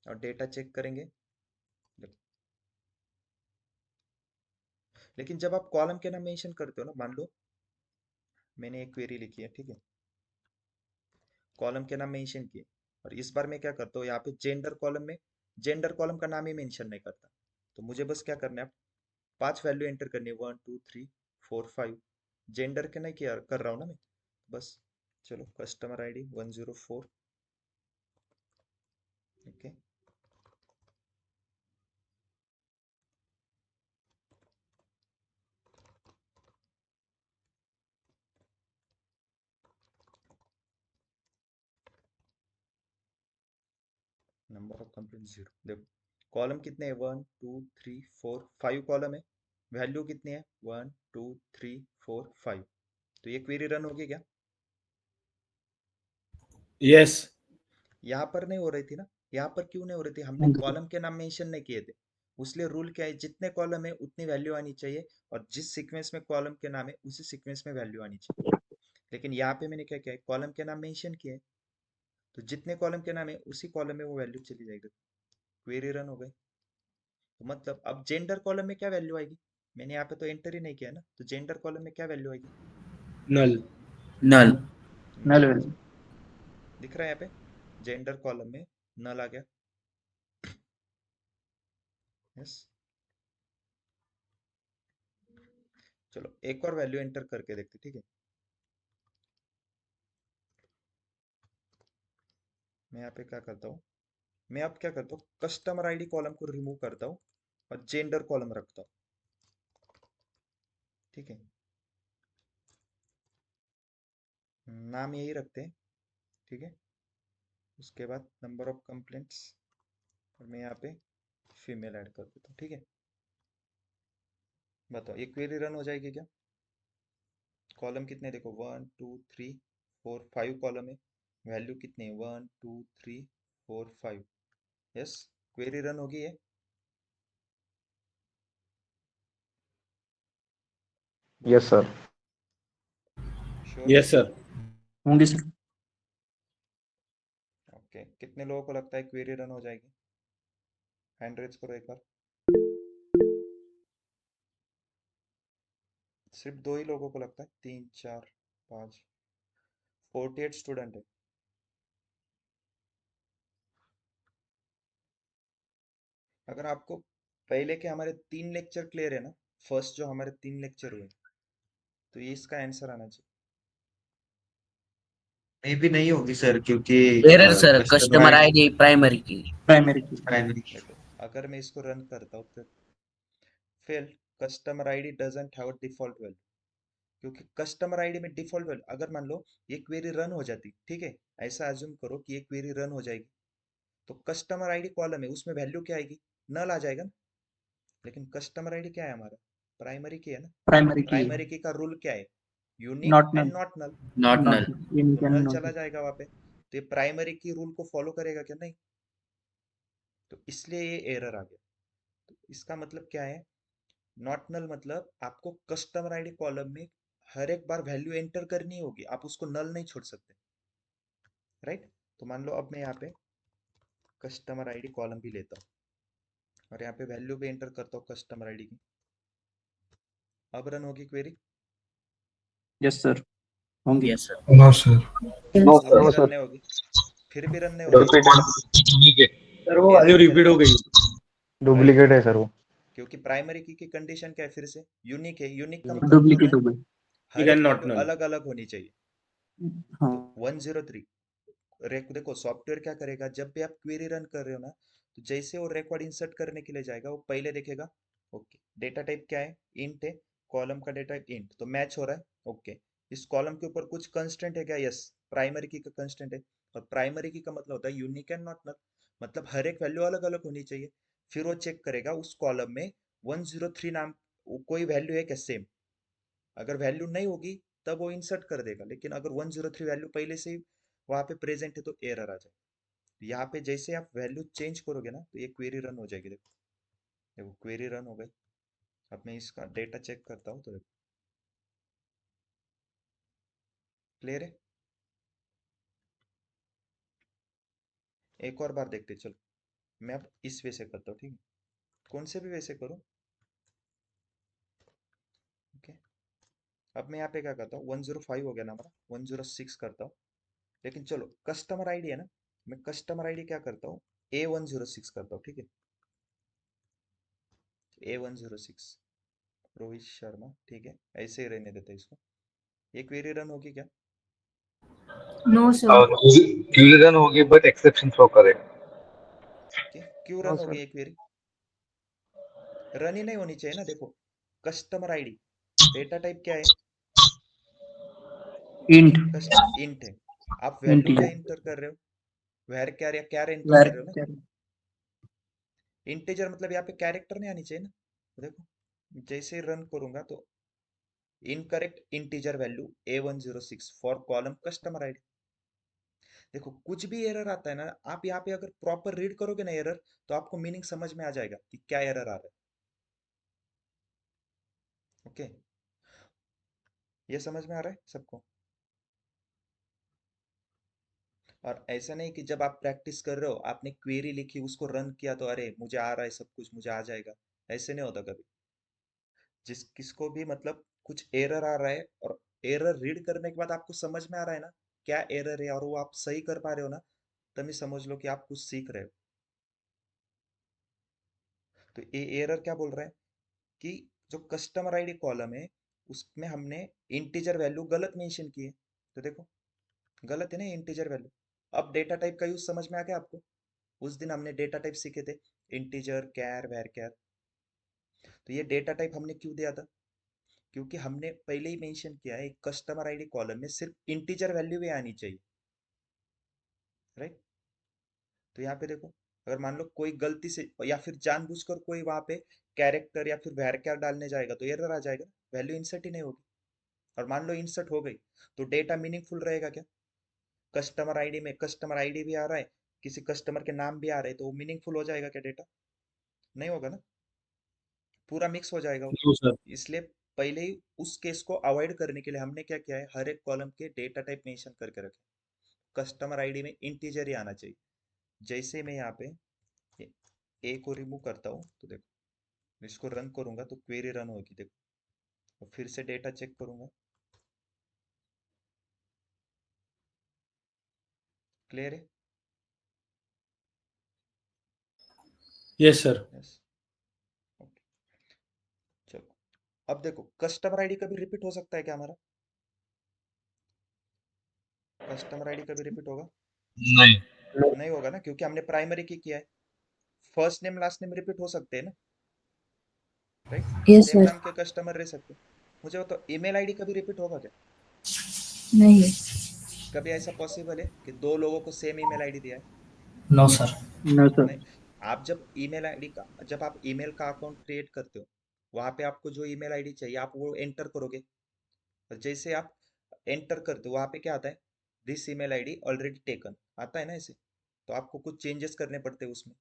और डेटा चेक करेंगे, देखो। लेकिन जब आप कॉलम के नाम मेंशन करते हो ना, मान लो मैंने एक क्वेरी लिखी है, ठीक है, कॉलम के नाम मेंशन किए, और इस बार मैं क्या करता हूँ यहाँ पे जेंडर कॉलम में जेंडर कॉलम का नाम ही मेंशन नहीं करता। तो मुझे बस क्या करना है, 5 वैल्यू एंटर करनी है, 1 2 3 4 5। जेंडर के नहीं किया कर रहा हूँ ना मैं, बस चलो customer ID 104, okay. Number of complete 0, देखो कॉलम कितने हैं, 1 2 3 4 5 कॉलम है, वैल्यू कितनी है, 1 2 3 4 5। तो ये क्वेरी रन होगी क्या? यस। यहाँ पर नहीं हो रही थी ना, यहाँ पर क्यों नहीं हो रही थी, हमने कॉलम के नाम मेंशन नहीं किए थे। उसलिए रूल क्या है, जितने कॉलम है उतनी वैल्यू आनी चाहिए, और जिस सीक्वेंस में कॉलम के नाम है उसी सीक्वेंस में वैल्यू आनी चाहिए। लेकिन यहाँ पे मैंने क्या किया है, कॉलम के नाम मेंशन किए हैं, तो जितने कॉलम के नाम है उसी कॉलम में वो वैल्यू चली जाएगी। क्वेरी रन हो गई। तो मतलब अब जेंडर कॉलम में क्या वैल्यू आएगी, मैंने यहाँ पे तो एंटर ही नहीं किया ना, तो जेंडर कॉलम में क्या वैल्यू आएगी, नल। नल नल आ वैल्यू। जाए। दिख रहा है यहाँ पे जेंडर कॉलम में नल आ गया, यस। चलो एक और वैल्यू एंटर करके देखते, ठीक है। मैं यहाँ पे क्या करता हूँ, मैं अब क्या करता हूँ, कस्टमर आईडी कॉलम को रिमूव करता हूँ और जेंडर कॉलम रखता हूँ, ठीक है। नाम यही रखते हैं, ठीक है। उसके बाद नंबर ऑफ कंप्लेंट्स, और मैं यहाँ पे फीमेल ऐड कर देता हूँ, ठीक है। बताओ ये क्वेरी रन हो जाएगी क्या? कॉलम कितने देखो, 1 2 3 4 5 कॉलम है, वैल्यू कितनी है, 1 2 3 4 5, यस। क्वेरी रन होगी है, yes sir. Sure. Yes sir. होंगे सर। ओके, कितने लोगों को लगता है क्वेरी रन हो जाएगी, हैंड रेज करो एक बार। सिर्फ 2 ही लोगों को लगता है, 3 4 5, 48 स्टूडेंट है। अगर आपको पहले के हमारे 3 लेक्चर क्लियर है ना, फर्स्ट जो हमारे 3 लेक्चर हुए, तो ये इसका आंसर आना चाहिए। नहीं भी नहीं होगी सर, क्योंकि error sir, customer customer ID ID primary की। प्राइमरी की। प्राइमरी। देखो अगर मैं इसको रन करता हूँ तो fail, customer ID doesn't have default value, क्योंकि कस्टमर आईडी में डिफॉल्ट वैल्यू, अगर मान लो ये क्वेरी रन हो जाती, ठीक है, ऐसा अज्यूम करो कि ये क्वेरी रन हो जाएगी, तो कस्टमर आईडी कॉलम है उसमें वैल्यू क्या आएगी, नल आ जाएगा ना। लेकिन कस्टमर आईडी क्या है हमारा, प्राइमरी की है ना। प्राइमरी की है। प्राइमरी की का रूल क्या है, unique not and null. Not null. Not not null. तो नल नल नॉट। चला जाएगा वहां पे, तो ये प्राइमरी की रूल को फॉलो करेगा क्या, नहीं। तो इसलिए ये एरर आ गया। तो इसका मतलब क्या है, नॉट नल मतलब आपको कस्टमर आईडी कॉलम में हर एक बार वैल्यू एंटर करनी होगी, आप उसको नल नहीं छोड़ सकते, राइट। तो मान लो अब मैं यहाँ पे कस्टमर आईडी कॉलम भी लेता हूँ और यहाँ पे वैल्यू भी एंटर करता हूँ कस्टमर आईडी की। अब रन होगी क्वेरी, यस सर होंगी। Yes sir. No sir. No फिर भी सर। रन नहीं होगी, फिर भी रन नहीं होगी, डुप्लीकेट। सर वो वैल्यू एरर क्या रिपीट है, हो गई। राइट। डुप्लीकेट है सर वो। क्योंकि प्राइमरी की कंडीशन क्या है, फिर से यूनिक है, यूनिक का मतलब क्या होता डुप्लीकेट है, हो गई। यूनिक हर एंड एक नॉट वैल्यू नल। अलग अलग होनी चाहिए। हाँ। तो 103 देखो सॉफ्टवेयर क्या करेगा, जब भी आप क्वेरी रन कर रहे हो ना, तो जैसे वो रिकॉर्ड इंसर्ट करने के लिए जाएगा, वो पहले देखेगा, ओके डेटा टाइप क्या है, इंट है, कॉलम का डेटा टाइप इंट, तो मैच हो रहा है, ओके। इस कॉलम के ऊपर कुछ कंस्टेंट है क्या, यस, प्राइमरी की का कंस्टेंट है। और प्राइमरी की का मतलब होता है यूनिक एंड नॉट नल, मतलब हर एक वैल्यू अलग अलग होनी चाहिए। फिर वो चेक करेगा उस कॉलम में 103 नाम कोई वैल्यू है क्या, सेम। अगर वैल्यू नहीं होगी तब वो इंसर्ट कर देगा, लेकिन अगर 103 वैल्यू पहले से ही वहां पे प्रेजेंट है तो एरर आ जाए। तो यहाँ पे जैसे आप वैल्यू चेंज करोगे ना, तो ये क्वेरी रन हो जाएगी, देखो देखो क्वेरी रन हो गई। अब मैं इसका डेटा चेक करता हूँ, तो देखो क्लियर है? एक और बार देखते चलो। मैं अब इस वे से करता हूँ, ठीक है? कौन से भी वे से करूँ, ओके। अब मैं यहाँ पे क्या करता हूँ, 105 हो गया ना हमारा, 106 करता हूँ। लेकिन चलो कस्टमर आईडी है ना, मैं कस्टमर आईडी क्या करता हूँ, A106 करता हूँ, ठीक है? A106 रोहित शर्मा, ठीक है, ऐसे ही रहने देते हैं इसको। ये क्वेरी रन होगी क्या? No sir. क्वेरी रन होगी बट एक्सेप्शन थ्रो करेगा। क्यों नो रन होगी सर। ये क्वेरी? रन ही नहीं होनी चाहिए ना। देखो कस्टमर आईडी डेटा टाइप क्या है, इंट। इंट है। आप वैल्यू क्या इंटीजर। इंटर कर रहे हो, वेर क्या या क्या इंटर वेर। कर रहे हो ना। इंटीजर मतलब यहाँ पे कैरेक्टर नहीं आनी चाहिए ना। तो देखो जैसे ही रन करूंगा तो incorrect integer value A106 for column customer ID. देखो कुछ भी एरर आता है ना, आप यहाँ पे अगर प्रॉपर रीड करोगे ना एरर, तो आपको मीनिंग समझ में आ जाएगा कि क्या एरर आ रहा है। ओके, ये समझ में आ रहा है सबको? और ऐसा नहीं कि जब आप प्रैक्टिस कर रहे हो आपने क्वेरी लिखी उसको रन किया तो अरे मुझे आ रहा है सब कुछ, मुझे आ जाएगा। ऐसे नहीं होता कभी। जिस किसको भी मतलब कुछ एरर आ रहा है और एरर रीड करने के बाद आपको समझ में आ रहा है ना क्या एरर है और वो आप सही कर पा रहे हो ना, तभी समझ लो कि आप कुछ सीख रहे हो। तो ये एरर क्या बोल रहा है कि जो कस्टमर आईडी कॉलम है उसमें हमने इंटीजर वैल्यू गलत मेंशन की है। तो देखो गलत है ना इंटीजर वैल्यू। अब डेटा टाइप का यूज समझ में आ गया आपको? उस दिन हमने डेटा टाइप सीखे थे, इंटीजर, कैर, वैर। तो ये डेटा टाइप हमने क्यों दिया था? क्योंकि हमने पहले ही मेंशन किया है कस्टमर आईडी कॉलम में सिर्फ इंटीजर वैल्यू भी आनी चाहिए, राइट? तो यहाँ पे देखो अगर मान लो कोई गलती से या फिर जानबूझकर कोई वहां पे कैरेक्टर या फिर वैर डालने जाएगा तो एरर आ जाएगा, वैल्यू इंसर्ट ही नहीं होगी। और मान लो इंसर्ट हो गई तो डेटा मीनिंगफुल रहेगा क्या? कस्टमर आईडी में कस्टमर आईडी भी आ रहा है, किसी कस्टमर के नाम भी आ रहे हैं, तो वो मीनिंगफुल हो जाएगा क्या डेटा? नहीं होगा ना, पूरा मिक्स हो जाएगा वो। No sir. इसलिए पहले ही उस केस को अवॉइड करने के लिए हमने क्या किया है, हर एक कॉलम के डेटा टाइप मेंशन करके रखे। कस्टमर आईडी में इंटीजर ही आना चाहिए। जैसे मैं यहाँ पे ए को रिमूव करता हूँ तो देखो इसको रन करूंगा तो क्वेरी रन होगी। देखो और फिर से डेटा चेक करूंगा, क्लियर है? Yes sir. Yes, okay. चलो अब देखो कस्टमर आईडी कभी रिपीट हो सकता है क्या हमारा? कस्टमर आईडी कभी रिपीट होगा? नहीं। नहीं होगा ना, क्योंकि हमने प्राइमरी की किया है। First name last name repeat हो सकते हैं ना, राइट? Yes same sir. नाम के कस्टमर रह सकते हैं। मुझे बताओ ईमेल आईडी कभी रिपीट होगा क्या? नहीं। कभी ऐसा पॉसिबल है कि दो लोगों को सेम ईमेल आईडी दिया है? No sir. No sir. नहीं। आप जब ईमेल आईडी का जब आप ईमेल का अकाउंट क्रिएट करते हो, वहां पे आपको जो ईमेल आईडी चाहिए आप वो एंटर करोगे। और जैसे आप एंटर करते हो वहां पे क्या आता है, this email ID already taken आता है ना ऐसे। तो आपको कुछ चेंजेस करने पड़ते हैं उसमें।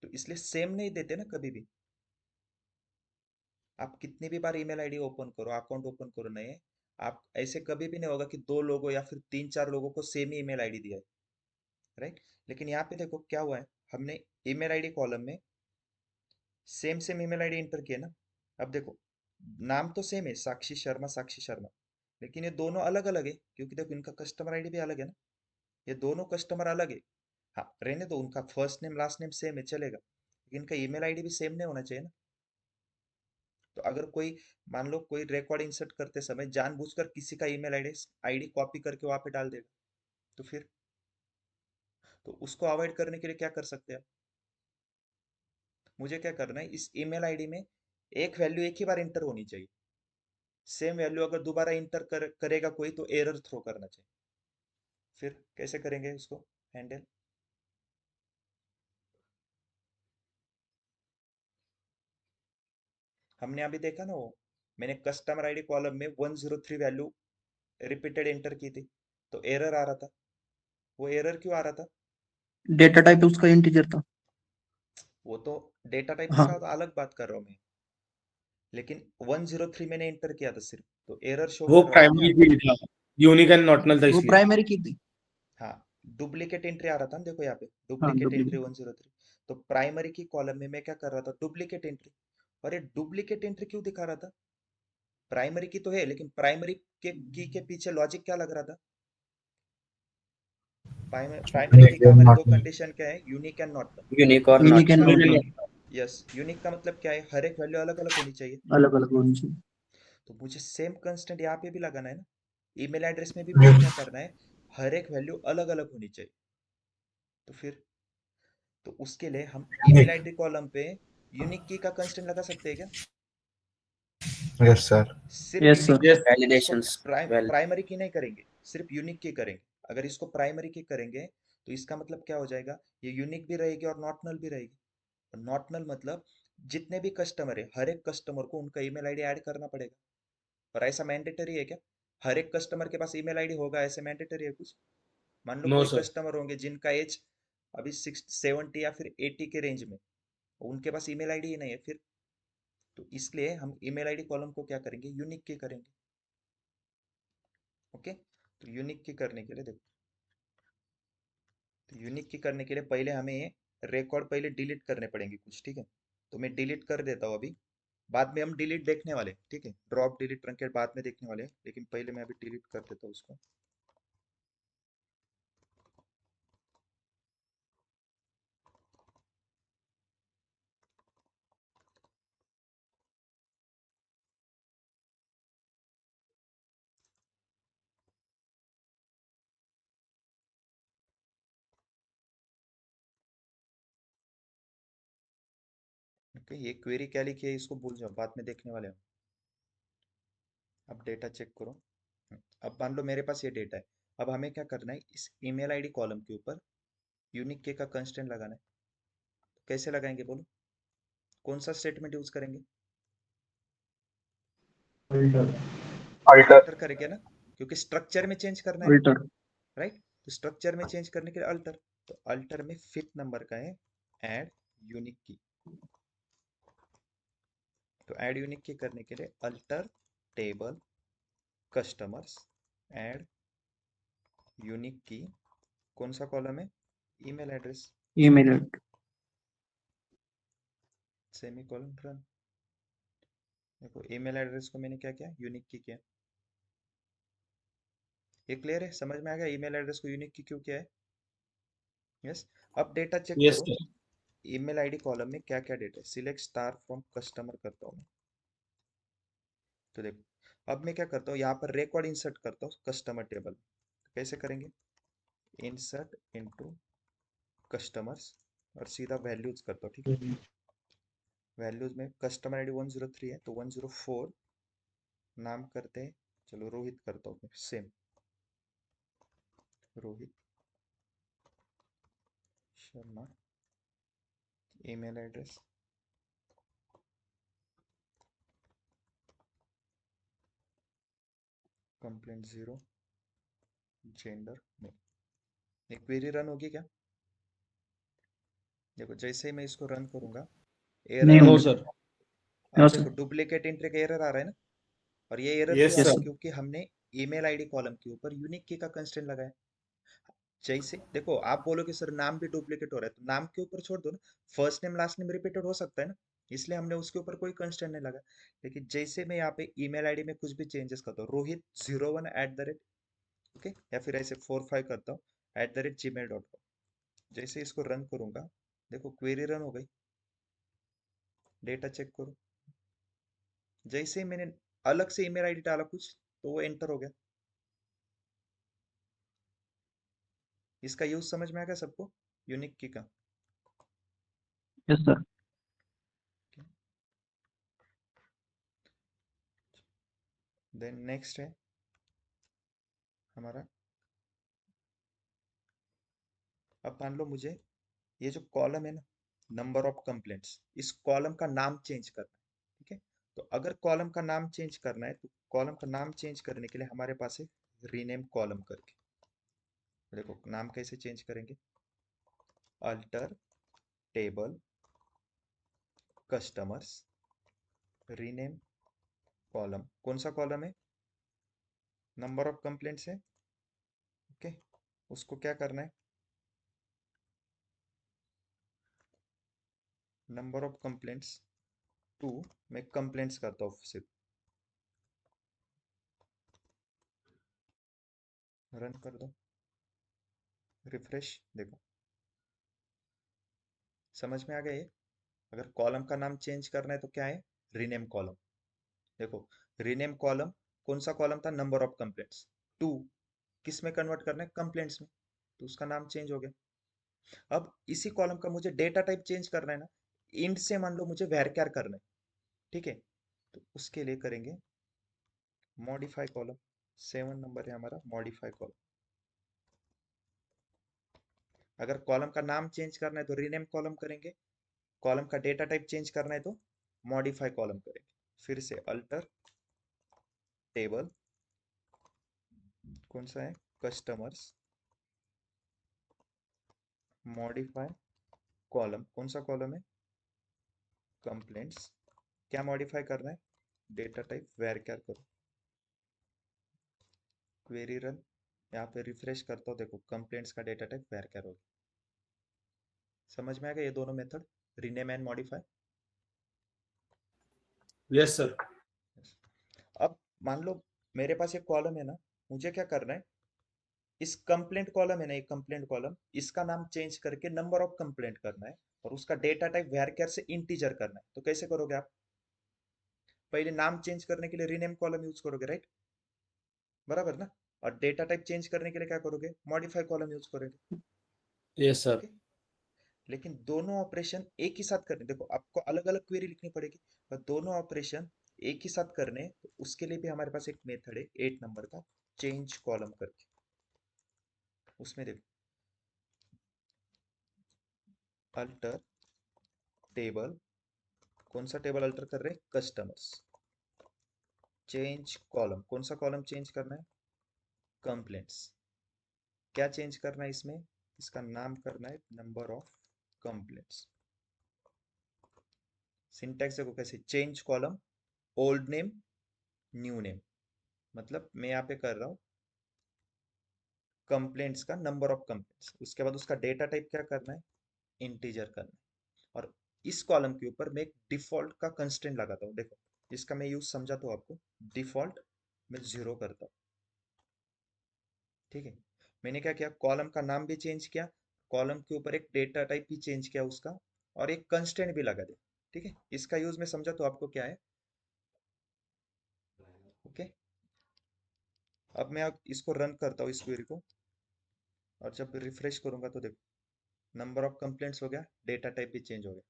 तो इसलिए सेम नहीं देते ना कभी भी। आप कितनी भी बार ईमेल आईडी ओपन करो, अकाउंट ओपन करो, नहीं आप ऐसे कभी भी नहीं होगा कि दो लोगों या फिर तीन चार लोगों को सेम ही ईमेल आईडी दिया है, राइट? लेकिन यहाँ पे देखो क्या हुआ है, हमने ईमेल आईडी कॉलम में same same email ID enter किया ना। अब देखो नाम तो सेम है, साक्षी शर्मा, लेकिन ये दोनों अलग अलग है क्योंकि देखो इनका कस्टमर आईडी भी अलग है ना। ये दोनों कस्टमर अलग है। हाँ रहने दो, उनका first name last name same है चलेगा, लेकिन इनका ईमेल आईडी भी सेम नहीं होना चाहिए ना। तो अगर कोई मान लो कोई रिकॉर्ड इंसर्ट करते समय जानबूझकर किसी का ईमेल आईडी कॉपी करके वहां पे डाल देगा तो फिर, तो उसको अवॉइड करने के लिए क्या कर सकते हैं आप? मुझे क्या करना है, इस ईमेल आईडी में एक वैल्यू एक ही बार इंटर होनी चाहिए। सेम वैल्यू अगर दोबारा इंटर करेगा कोई तो एरर थ्रो करना चाहिए। फिर कैसे करेंगे उसको हैंडल? हमने अभी देखा ना वो, मैंने कस्टमर आईडी कॉलम में 103 वैल्यू रिपीटेड एंटर की थी तो एरर आ रहा था। वो एरर क्यों आ रहा था? डेटा टाइप उसका इंटीजर था। वो तो डेटा टाइप हाँ। का तो अलग बात कर रहा हूँ मैं, लेकिन 103 मैंने एंटर किया था सिर्फ, तो एरर शो वो कर रहा था क्या? प्राइमरी की था। यूनिक एंड नॉटनल था वो इसलिए। प्राइमरी की थी। हाँ, डुप्लीकेट एंट्री आ रहा था ना, देखो यहाँ पे हाँ डुप्लीकेट एंट्री डुप्लीकेट। 103। तो प्राइमरी की कॉलम में मैं क्या कर रहा था, डुप्लीकेट एंट्री। और ये डुप्लीकेट एंट्री क्यों दिखा रहा था? प्राइमरी की तो है, लेकिन प्राइमरी के की के पीछे लॉजिक क्या लग रहा था? प्राइमरी की का हमारे दो कंडीशन क्या है, unique and not null. Unique और यूनिक नॉट एंड इसका not unique null. Yes, unique का मतलब क्या है, हर एक वैल्यू अलग अलग होनी चाहिए। अलग अलग होनी चाहिए। तो मुझे सेम कंस्टेंट यहाँ पे भी लगाना है ना, ईमेल एड्रेस में भी मुझे क्या करना है, हर एक वैल्यू अलग अलग होनी चाहिए। तो फिर तो उसके लिए हम ईमेल आईडी कॉलम पे यूनिक की का कंस्टेंट लगा सकते हैं क्या? Yes sir. सिर्फ यस यूनिक सर। की। यस। इसको वैलिडेशंस वेल प्राइमरी की नहीं करेंगे, सिर्फ यूनिक की करेंगे। अगर इसको प्राइमरी की करेंगे तो इसका मतलब क्या हो जाएगा, ये यूनिक भी रहेगी और नॉट नल भी रहेगी। और नॉट नल मतलब जितने भी कस्टमर है, हर एक कस्टमर को उनका ईमेल आईडी ऐड करना पड़ेगा। और ऐसा मैंडेटरी है क्या? हर एक कस्टमर के पास ईमेल आईडी होगा, ऐसे मैंडेटरी है कुछ? मान लो नो कोई सर। कस्टमर होंगे जिनका एज अभी 60 70 या फिर 80 के रेंज में, उनके पास ईमेल आईडी ही नहीं है फिर। तो इसलिए हम ईमेल आईडी कॉलम को क्या करेंगे, यूनिक की करेंगे। ओके, तो यूनिक की करने के लिए देखो, तो यूनिक की करने के लिए पहले हमें ये रिकॉर्ड पहले डिलीट करने पड़ेंगे कुछ, ठीक है? तो मैं डिलीट कर देता हूँ अभी, बाद में हम डिलीट देखने वाले हैं, ठीक है? ड्रॉप डिलीट ट्रंकेट बाद में देखने वाले हैं, लेकिन पहले मैं अभी डिलीट कर देता हूँ उसको। ओके, ये क्वेरी क्या लिखी है इसको भूल जाओ, बाद में देखने वाले हैं। अब डेटा चेक करो। अब मान लो मेरे पास ये डेटा है। अब हमें क्या करना है, इस ईमेल आईडी कॉलम के ऊपर यूनिक के का कंस्टेंट लगाना है। तो कैसे लगाएंगे बोलो, कौन सा स्टेटमेंट यूज करेंगे? अल्टर। अल्टर करेंगे ना, क्योंकि स्ट्रक्चर में चेंज करना है ना, अल्टर। राइट? तो स्ट्रक्चर में चेंज करने के लिए अल्टर। तो अल्टर में 5th नंबर का है ऐड यूनिक की। तो ऐड यूनिक की करने के लिए alter table customers add unique की, कौन सा कॉलम है, email address, email address. Semi column run. देखो ईमेल एड्रेस को मैंने क्या किया, यूनिक की किया। ये क्लियर है, समझ में आ गया ईमेल एड्रेस को यूनिक की क्यों किया है? यस। अब डेटा चेक यस करो, सर। ईमेल आईडी कॉलम में क्या क्या डेटा है, सिलेक्ट स्टार फ्रॉम कस्टमर करता हूँ मैं। तो देखो अब मैं क्या करता हूँ, यहाँ पर रिकॉर्ड इंसर्ट करता हूँ कस्टमर टेबल। तो कैसे करेंगे, इंसर्ट इनटू कस्टमर्स और सीधा वैल्यूज करता हूँ, ठीक है? वैल्यूज में कस्टमर आईडी 103 है, तो 104 नाम करते हैं, चलो रोहित करता हूँ same, Rohit Sharma. Email address complaint 0 gender में। एक क्वेरी रन होगी क्या? देखो जैसे ही मैं इसको रन करूंगा नहीं एरर आ नो होंगे। रहा है। सर। नो अब सर। देखो डुप्लीकेट एंट्री का एरर आ रहा है ना, और ये एरर क्यों यस आ रहा सर। है, क्योंकि हमने ईमेल आईडी कॉलम के ऊपर यूनिक की का कंस्ट्रेंट लगाया। जैसे देखो आप बोलोगे सर नाम भी डुप्लीकेट हो रहा है, तो नाम के ऊपर छोड़ दो ना, first name last name repeated हो सकता है ना, इसलिए हमने उसके ऊपर कोई कंस्ट्रेंट नहीं लगा। लेकिन जैसे मैं यहाँ पे ईमेल आईडी में कुछ भी चेंजेस करता हूँ, Rohit 01 at the rate, okay, या फिर ऐसे 45 करता हूँ एट द रेट gmail.com, जैसे इसको रन करूंगा, देखो क्वेरी रन हो गई। डेटा चेक करो, जैसे ही मैंने अलग से ईमेल आईडी डाला कुछ, तो वो एंटर हो गया। इसका यूज समझ में आ गया सबको, यूनिक की का? Yes sir. देन नेक्स्ट है हमारा, अब मान लो मुझे ये जो कॉलम है ना, नंबर ऑफ कंप्लेंट्स, इस कॉलम का नाम चेंज करना है, ठीक है? तो अगर कॉलम का नाम चेंज करना है, तो कॉलम का नाम चेंज करने के लिए हमारे पास है रीनेम कॉलम करके। देखो नाम कैसे चेंज करेंगे, alter table customers rename column, कौन सा कॉलम है, नंबर ऑफ कंप्लेंट्स है, ओके, उसको क्या करना है, नंबर ऑफ कंप्लेंट्स टू, मैं कंप्लेंट्स करता हूँ सिर्फ, रन कर दो, रिफ्रेश, देखो समझ में आ गया ये। अगर कॉलम का नाम चेंज करना है तो क्या है, रीनेम कॉलम। देखो रीनेम कॉलम, कौन सा कॉलम था, नंबर ऑफ कंप्लेंट्स, टू किस में कन्वर्ट करना है, कंप्लेंट्स में, तो उसका नाम चेंज हो गया। अब इसी कॉलम का मुझे डेटा टाइप चेंज करना है ना, इंट से मान लो मुझे varchar करना है, ठीक है, तो उसके लिए करेंगे मॉडिफाई कॉलम, 7 नंबर है हमारा मॉडिफाई कॉलम। अगर कॉलम का नाम चेंज करना है तो रीनेम कॉलम करेंगे, कॉलम का डेटा टाइप चेंज करना है तो मॉडिफाई कॉलम करेंगे। फिर से अल्टर टेबल, कौन सा है, कस्टमर्स, मॉडिफाई कॉलम, कौन सा कॉलम है, कंप्लेंट्स, क्या मॉडिफाई करना है, डेटा टाइप varchar करो, क्वेरी रन, यहाँ पे रिफ्रेश करता हूँ, देखो कंप्लेंट्स का डेटा टाइप varchar हो गया। समझ में आ गया ये दोनों method, rename and modify. Yes sir. अब मान लो मेरे पास एक कॉलम है ना, मुझे क्या करना है, इस कंप्लेंट कॉलम है ना, एक कंप्लेंट कॉलम, इसका नाम चेंज करके नंबर ऑफ कंप्लेंट करना है और उसका डेटा टाइप varchar से इंटीजर करना है। तो कैसे करोगे आप, पहले नाम चेंज करने के लिए रीनेम कॉलम यूज करोगे, राइट, बराबर ना, और डेटा टाइप चेंज करने के लिए क्या करोगे, मॉडिफाई कॉलम यूज करोगे, यस सर। ओके। लेकिन दोनों ऑपरेशन एक ही साथ करने, देखो आपको अलग अलग क्वेरी लिखनी पड़ेगी, और दोनों ऑपरेशन एक ही साथ करने हैं, तो उसके लिए भी हमारे पास एक मेथड है 8 नंबर का, चेंज कॉलम करके। उसमें देखो अल्टर टेबल, कौन सा टेबल अल्टर कर रहे हैं, कस्टमर्स, चेंज कॉलम, कौन सा कॉलम चेंज करना है, कंप्लेंट्स, क्या चेंज करना है इसमें, इसका नाम करना है नंबर ऑफ कंप्लेंट्स। सिंटैक्स देखो कैसे, change column, old name, new name, मतलब मैं यहाँ पे कर रहा हूँ कंप्लेंट्स का नंबर ऑफ कंप्लेंट्स, उसके बाद उसका डेटा टाइप क्या करना है, इंटीजर करना है, और इस कॉलम के ऊपर मैं एक डिफॉल्ट का कंस्ट्रेंट लगाता हूँ, देखो इसका मैं यूज समझाता हूँ आपको, डिफॉल्ट मैं 0 करता हूँ, ठीक है। मैंने क्या किया, कॉलम का नाम भी चेंज किया, कॉलम के ऊपर एक डेटा टाइप भी चेंज किया उसका, और एक कंस्ट्रेंट भी लगा दिया, ठीक है। इसका यूज मैं समझाता हूँ आपको क्या है, ओके। अब मैं अब इसको रन करता हूँ इस क्वेरी को, और जब रिफ्रेश करूंगा तो देखो नंबर ऑफ कंप्लेंट्स हो गया, डेटा टाइप भी चेंज हो गया।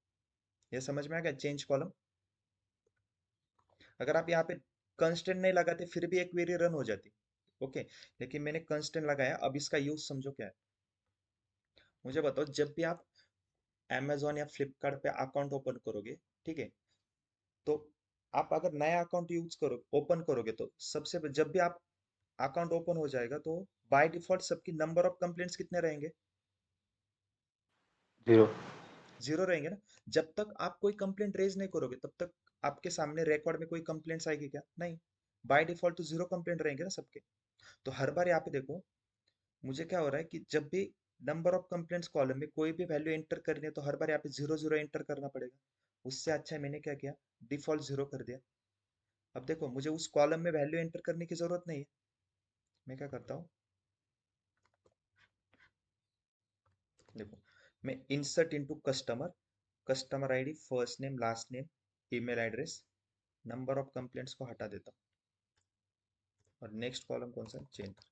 ये समझ में आ गया, चेंज कॉलम। अगर आप यहाँ पे कंस्टेंट नहीं लगाते फिर भी एक क्वेरी रन हो जाती, ओके, लेकिन मैंने कंस्टेंट लगाया। अब इसका यूज समझो क्या है, मुझे बताओ, जब भी आप Amazon या फ्लिपकार्ट पे अकाउंट ओपन करोगे, ठीक है, तो आप अगर नया अकाउंट यूज करो, ओपन करोगे, तो सबसे जब भी आप अकाउंट ओपन हो जाएगा तो बाय डिफॉल्ट सबकी नंबर ऑफ कंप्लेंट्स कितने रहेंगे, 0. 0 रहेंगे ना। जब तक आप कोई कंप्लेंट रेज नहीं करोगे तब तक आपके सामने रिकॉर्ड में कोई कंप्लेंट्स आएगी क्या, नहीं, बाय डिफॉल्ट तो 0 कंप्लेंट रहेंगे ना सबके। तो हर बार यहाँ पे देखो मुझे क्या हो रहा है कि जब भी नंबर ऑफ कंप्लेंट्स कॉलम में कोई भी वैल्यू एंटर करनी है तो हर बार यहाँ पे 0 0 एंटर करना पड़ेगा। उससे अच्छा है मैंने क्या किया, डिफॉल्ट 0 कर दिया। अब देखो मुझे उस कॉलम में वैल्यू एंटर करने की जरूरत नहीं है, मैं क्या करता हूँ, देखो मैं insert into customer, customer ID, first name, last name, email address, number of complaints को हटा देता हूँ, और नेक्स्ट कॉलम कौन सा, जेंडर,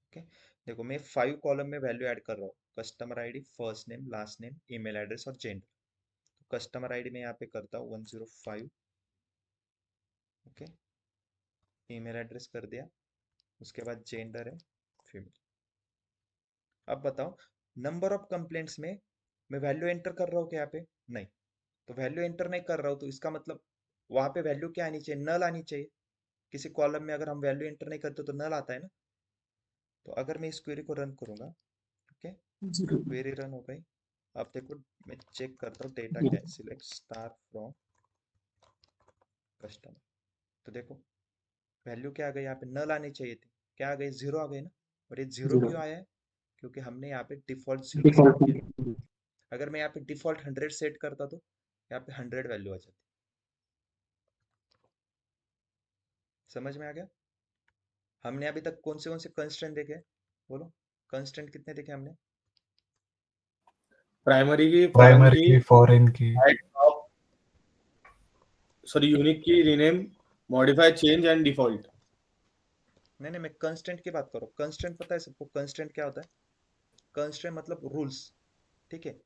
ओके। देखो मैं 5 कॉलम में वैल्यू ऐड कर रहा हूँ, customer ID, first name, last name, email address और जेंडर। तो कस्टमर आईडी में यहाँ पे करता हूँ 105, ओके, ईमेल एड्रेस कर दिया, उसके बाद जेंडर है फीमेल। अब बताओ नंबर ऑफ कंप्लेंट्स में मैं वैल्यू एंटर कर रहा हूँ क्या यहाँ पे, नहीं, तो वैल्यू एंटर नहीं कर रहा हूँ तो इसका मतलब वहां पे वैल्यू क्या आनी चाहिए, नल आनी चाहिए। किसी कॉलम में अगर हम वैल्यू एंटर नहीं करते तो नल आता है ना। तो अगर मैं इस क्वेरी को रन करूंगा, ओके, 0. क्वेरी रन हो गई। अब देखो मैं चेक करता हूँ डेटा क्या है, सिलेक्ट स्टार फ्रॉम कस्टमर, तो देखो वैल्यू क्या आ गई यहाँ पे, नल आनी चाहिए थी, क्या आ गई, जीरो आ गई ना। और ये जीरो जीरो क्यों आया है, क्योंकि हमने यहाँ पे डिफॉल्ट जीरो सेट डिफॉल्ट किया। अगर मैं यहाँ पे डिफॉल्ट 100 सेट करता तो यहाँ पे 100 वैल्यू आ जाती। समझ में आ गया। हमने अभी तक कौन से कंस्ट्रेंट देखे, बोलो कंस्ट्रेंट कितने देखे हमने। प्राइमरी की, फॉरेन प्राइमरी की, की, फॉरेन की, सॉरी यूनिक की, rename, modify, change and default. नहीं नहीं, मैं कंस्ट्रेंट की बात करो। कंस्ट्रेंट पता है सबको कंस्ट्रेंट क्या होता है, कंस्ट्रेंट मतलब रूल्स, ठीक है।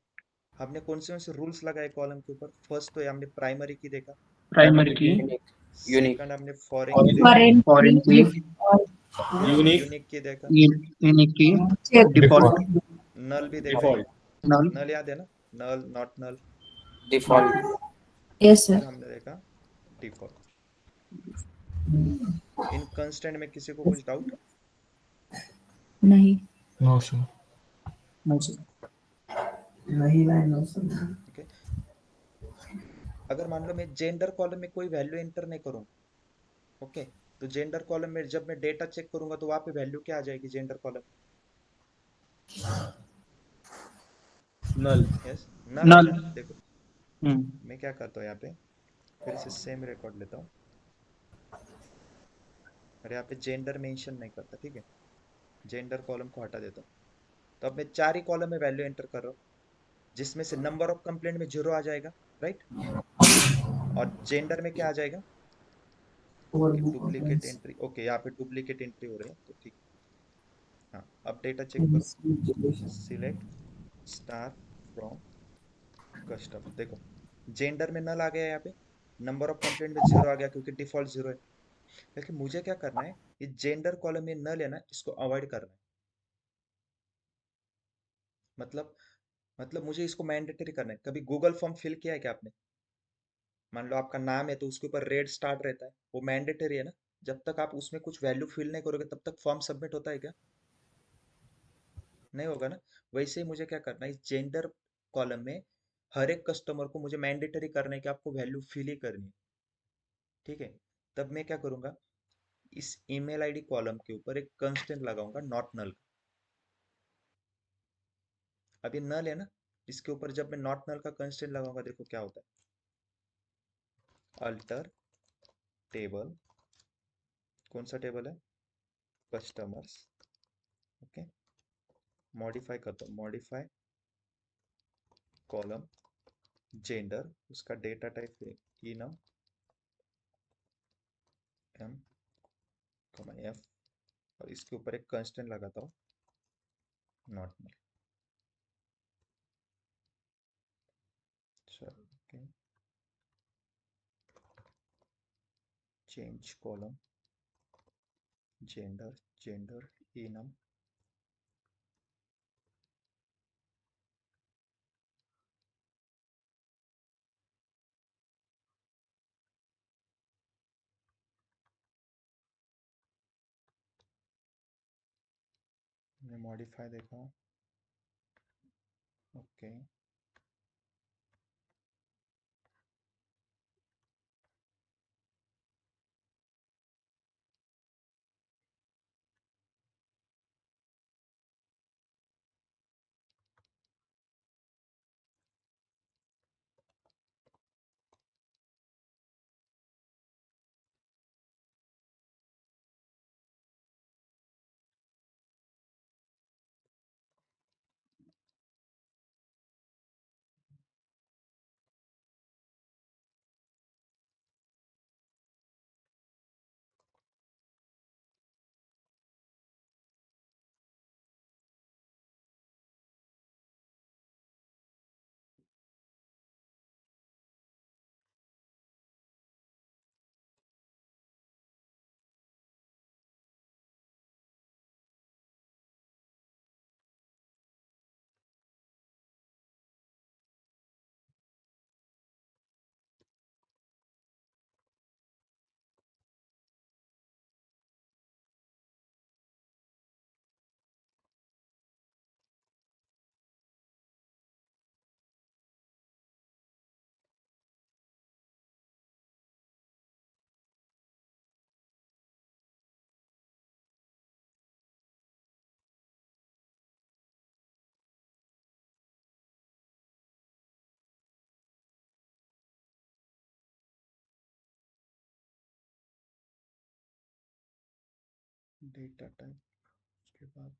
हमने कौन से रूल्स लगाए कॉलम के ऊपर, फर्स्ट तो हमने प्राइमरी की देखा, प्राइमरी की, यूनिक सेकंड हमने फॉरेन की देखा, फॉरेन फॉरेन की, यूनिक, यूनिक की देखा, यूनिक की, डिफॉल्ट, डिफॉल्ट, नल भी देखा। डिफॉल्ट। नल, नल याद है ना, नल नॉट नल, डिफॉल्ट। यस फिर सर। हमने देखा डिफॉल्ट। इन कंस्टेंट में किसी को कुछ डाउट। नहीं। No sir. नो सर, नहीं नहीं नो सर। ओके, अगर मान लो मैं जेंडर कॉलम में कोई वैल्यू एंटर नहीं करूंगा, ओके, तो जेंडर कॉलम में जब मैं डेटा चेक करूंगा तो वहां पे वैल्यू क्या आ जाएगी जेंडर कॉलम। नल। यस, नल नल, आएगा ना। देखो हम्म, मैं क्या करता हूँ यहाँ पे, फिर से सेम रिकॉर्ड लेता हूँ, और यहाँ पे जेंडर मेंशन नहीं करता, ठीक है, जेंडर कॉलम को हटा देता हूँ। तो अब मैं 4 ही कॉलम में वैल्यू एंटर कर रहा हूँ, जिसमें से नंबर ऑफ कंप्लेंट में 0 आ जाएगा, राइट। और जेंडर में क्या आ जाएगा कि डुप्लीकेट एंट्री, ओके, यहाँ पे डुप्लीकेट एंट्री हो रही है तो ठीक। हाँ, अब डेटा चेक करो, सिलेक्ट स्टार फ्रॉम कस्टमर, देखो जेंडर में नल आ गया यहाँ पे, नंबर ऑफ कंप्लेंट में 0 आ गया क्योंकि डिफॉल्ट 0 है। लेकिन मुझे क्या करना है, ये जेंडर कॉलम में नल है ना, इसको अवॉइड करना है। मतलब मुझे इसको मैंडेटरी करना है। कभी गूगल फॉर्म फिल किया है क्या आपने, मान लो आपका नाम है तो उसके ऊपर रेड स्टार्ट रहता है, वो मैंडेटरी है ना। जब तक आप उसमें कुछ वैल्यू फिल नहीं करोगे तब तक फॉर्म सबमिट होता है क्या, नहीं होगा ना। वैसे ही मुझे क्या करना है, इस जेंडर कॉलम में हर एक कस्टमर को मुझे मैंडेटरी करना है कि आपको वैल्यू फिल ही करनी है, ठीक है। तब मैं क्या करूंगा, इस ईमेल आईडी कॉलम के ऊपर एक कंस्टेंट लगाऊंगा नॉट नल। अब ये नल है ना, इसके ऊपर जब मैं नॉट नल का कंस्टेंट लगाऊंगा, देखो क्या होता है, अल्टर टेबल, कौन सा टेबल है, कस्टमर्स, ओके, मॉडिफाई करता हूँ, मॉडिफाई कॉलम जेंडर, उसका data type enum M F, और इसके ऊपर एक कंस्टेंट लगाता हूँ नॉट नल। चलो okay, change column gender, gender ई नाउ, मैं मॉडिफाई देखा हूँ, ओके। डेटा टाइप, उसके बाद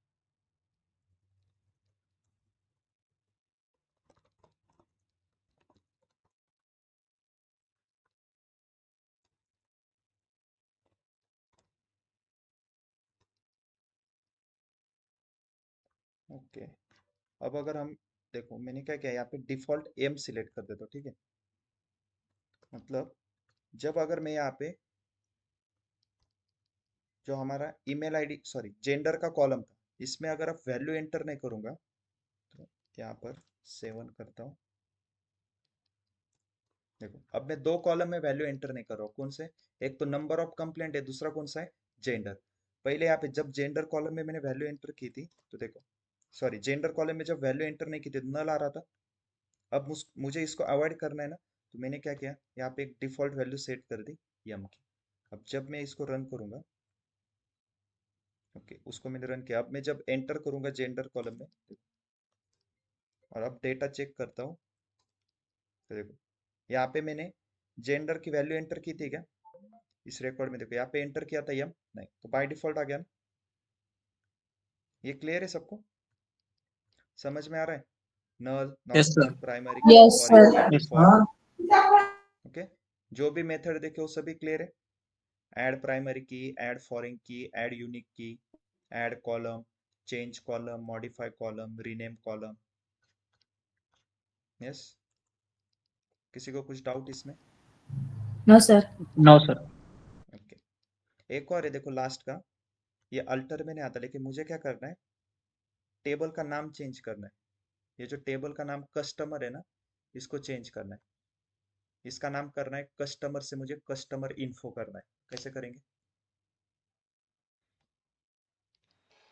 ओके। अब अगर हम देखो मैंने क्या किया यहाँ पे डिफॉल्ट एम सिलेक्ट कर देता हूँ, ठीक है। मतलब जब अगर मैं यहाँ पे जो हमारा ईमेल आईडी सॉरी जेंडर का कॉलम था, इसमें अगर आप वैल्यू एंटर नहीं करूंगा तो यहाँ पर 7 करता हूँ। देखो अब मैं 2 कॉलम में वैल्यू एंटर नहीं कर रहा हूँ। कौन से? एक तो नंबर ऑफ कंप्लेंट है, दूसरा कौन सा है? जेंडर। पहले यहाँ पे जब जेंडर कॉलम में मैंने वैल्यू एंटर की थी तो देखो सॉरी जेंडर कॉलम में जब वैल्यू एंटर नहीं की थी नल आ रहा था। अब मुझे इसको अवॉइड करना है ना, तो मैंने क्या किया यहाँ पे एक डिफॉल्ट वैल्यू सेट कर दी यम की। अब जब मैं इसको रन करूंगा, ओके उसको मैंने रन किया। अब मैं जब एंटर करूंगा जेंडर कॉलम में और अब डेटा चेक करता हूँ तो देखो यहाँ पे मैंने जेंडर की वैल्यू एंटर की थी क्या? इस रिकॉर्ड में देखो यहाँ पे एंटर किया था यम, नहीं तो बाय डिफॉल्ट आ गया ना। ये क्लियर है सबको? समझ में आ रहा है? Null, Yes, not sir. Null, primary key, Yes, foreign sir. Key, Yes. For, हाँ ओके। जो भी मेथड देखे वो सभी क्लियर है। Add primary key, add foreign key, add unique key, add column, change column, modify column, rename column. Yes, किसी को कुछ डाउट इसमें? No, sir. No, sir. Okay. एक और है देखो लास्ट का, ये अल्टर में नहीं आता लेकिन मुझे क्या करना है, टेबल का नाम चेंज करना है। ये जो टेबल का नाम कस्टमर है ना, इसको चेंज करना है। इसका नाम करना है कस्टमर से मुझे कस्टमर इन्फो करना है। कैसे करेंगे?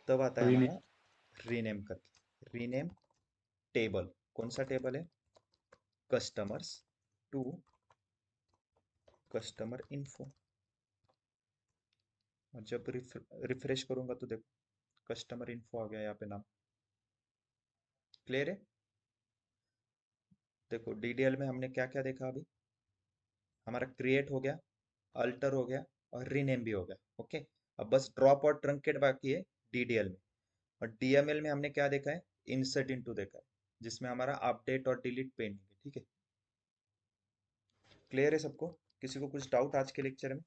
तब आता है हमारा रीनेम करके, रीनेम टेबल। कौन सा टेबल है? Customers to customer info. और जब रिफ्रेश करूंगा तो देखो कस्टमर इन्फो आ गया यहाँ पे नाम। क्लियर है? देखो डीडीएल में हमने क्या क्या देखा अभी? हमारा क्रिएट हो गया, अल्टर हो गया और रीनेम भी हो गया। ओके, अब बस ड्रॉप और ट्रंकेट बाकी है डीडीएल में। और डीएमएल में हमने क्या देखा है? इंसर्ट इनटू देखा है, जिसमें हमारा अपडेट और डिलीट पेंडिंग है। ठीक है, क्लियर है सबको? किसी को कुछ डाउट आज के लेक्चर में?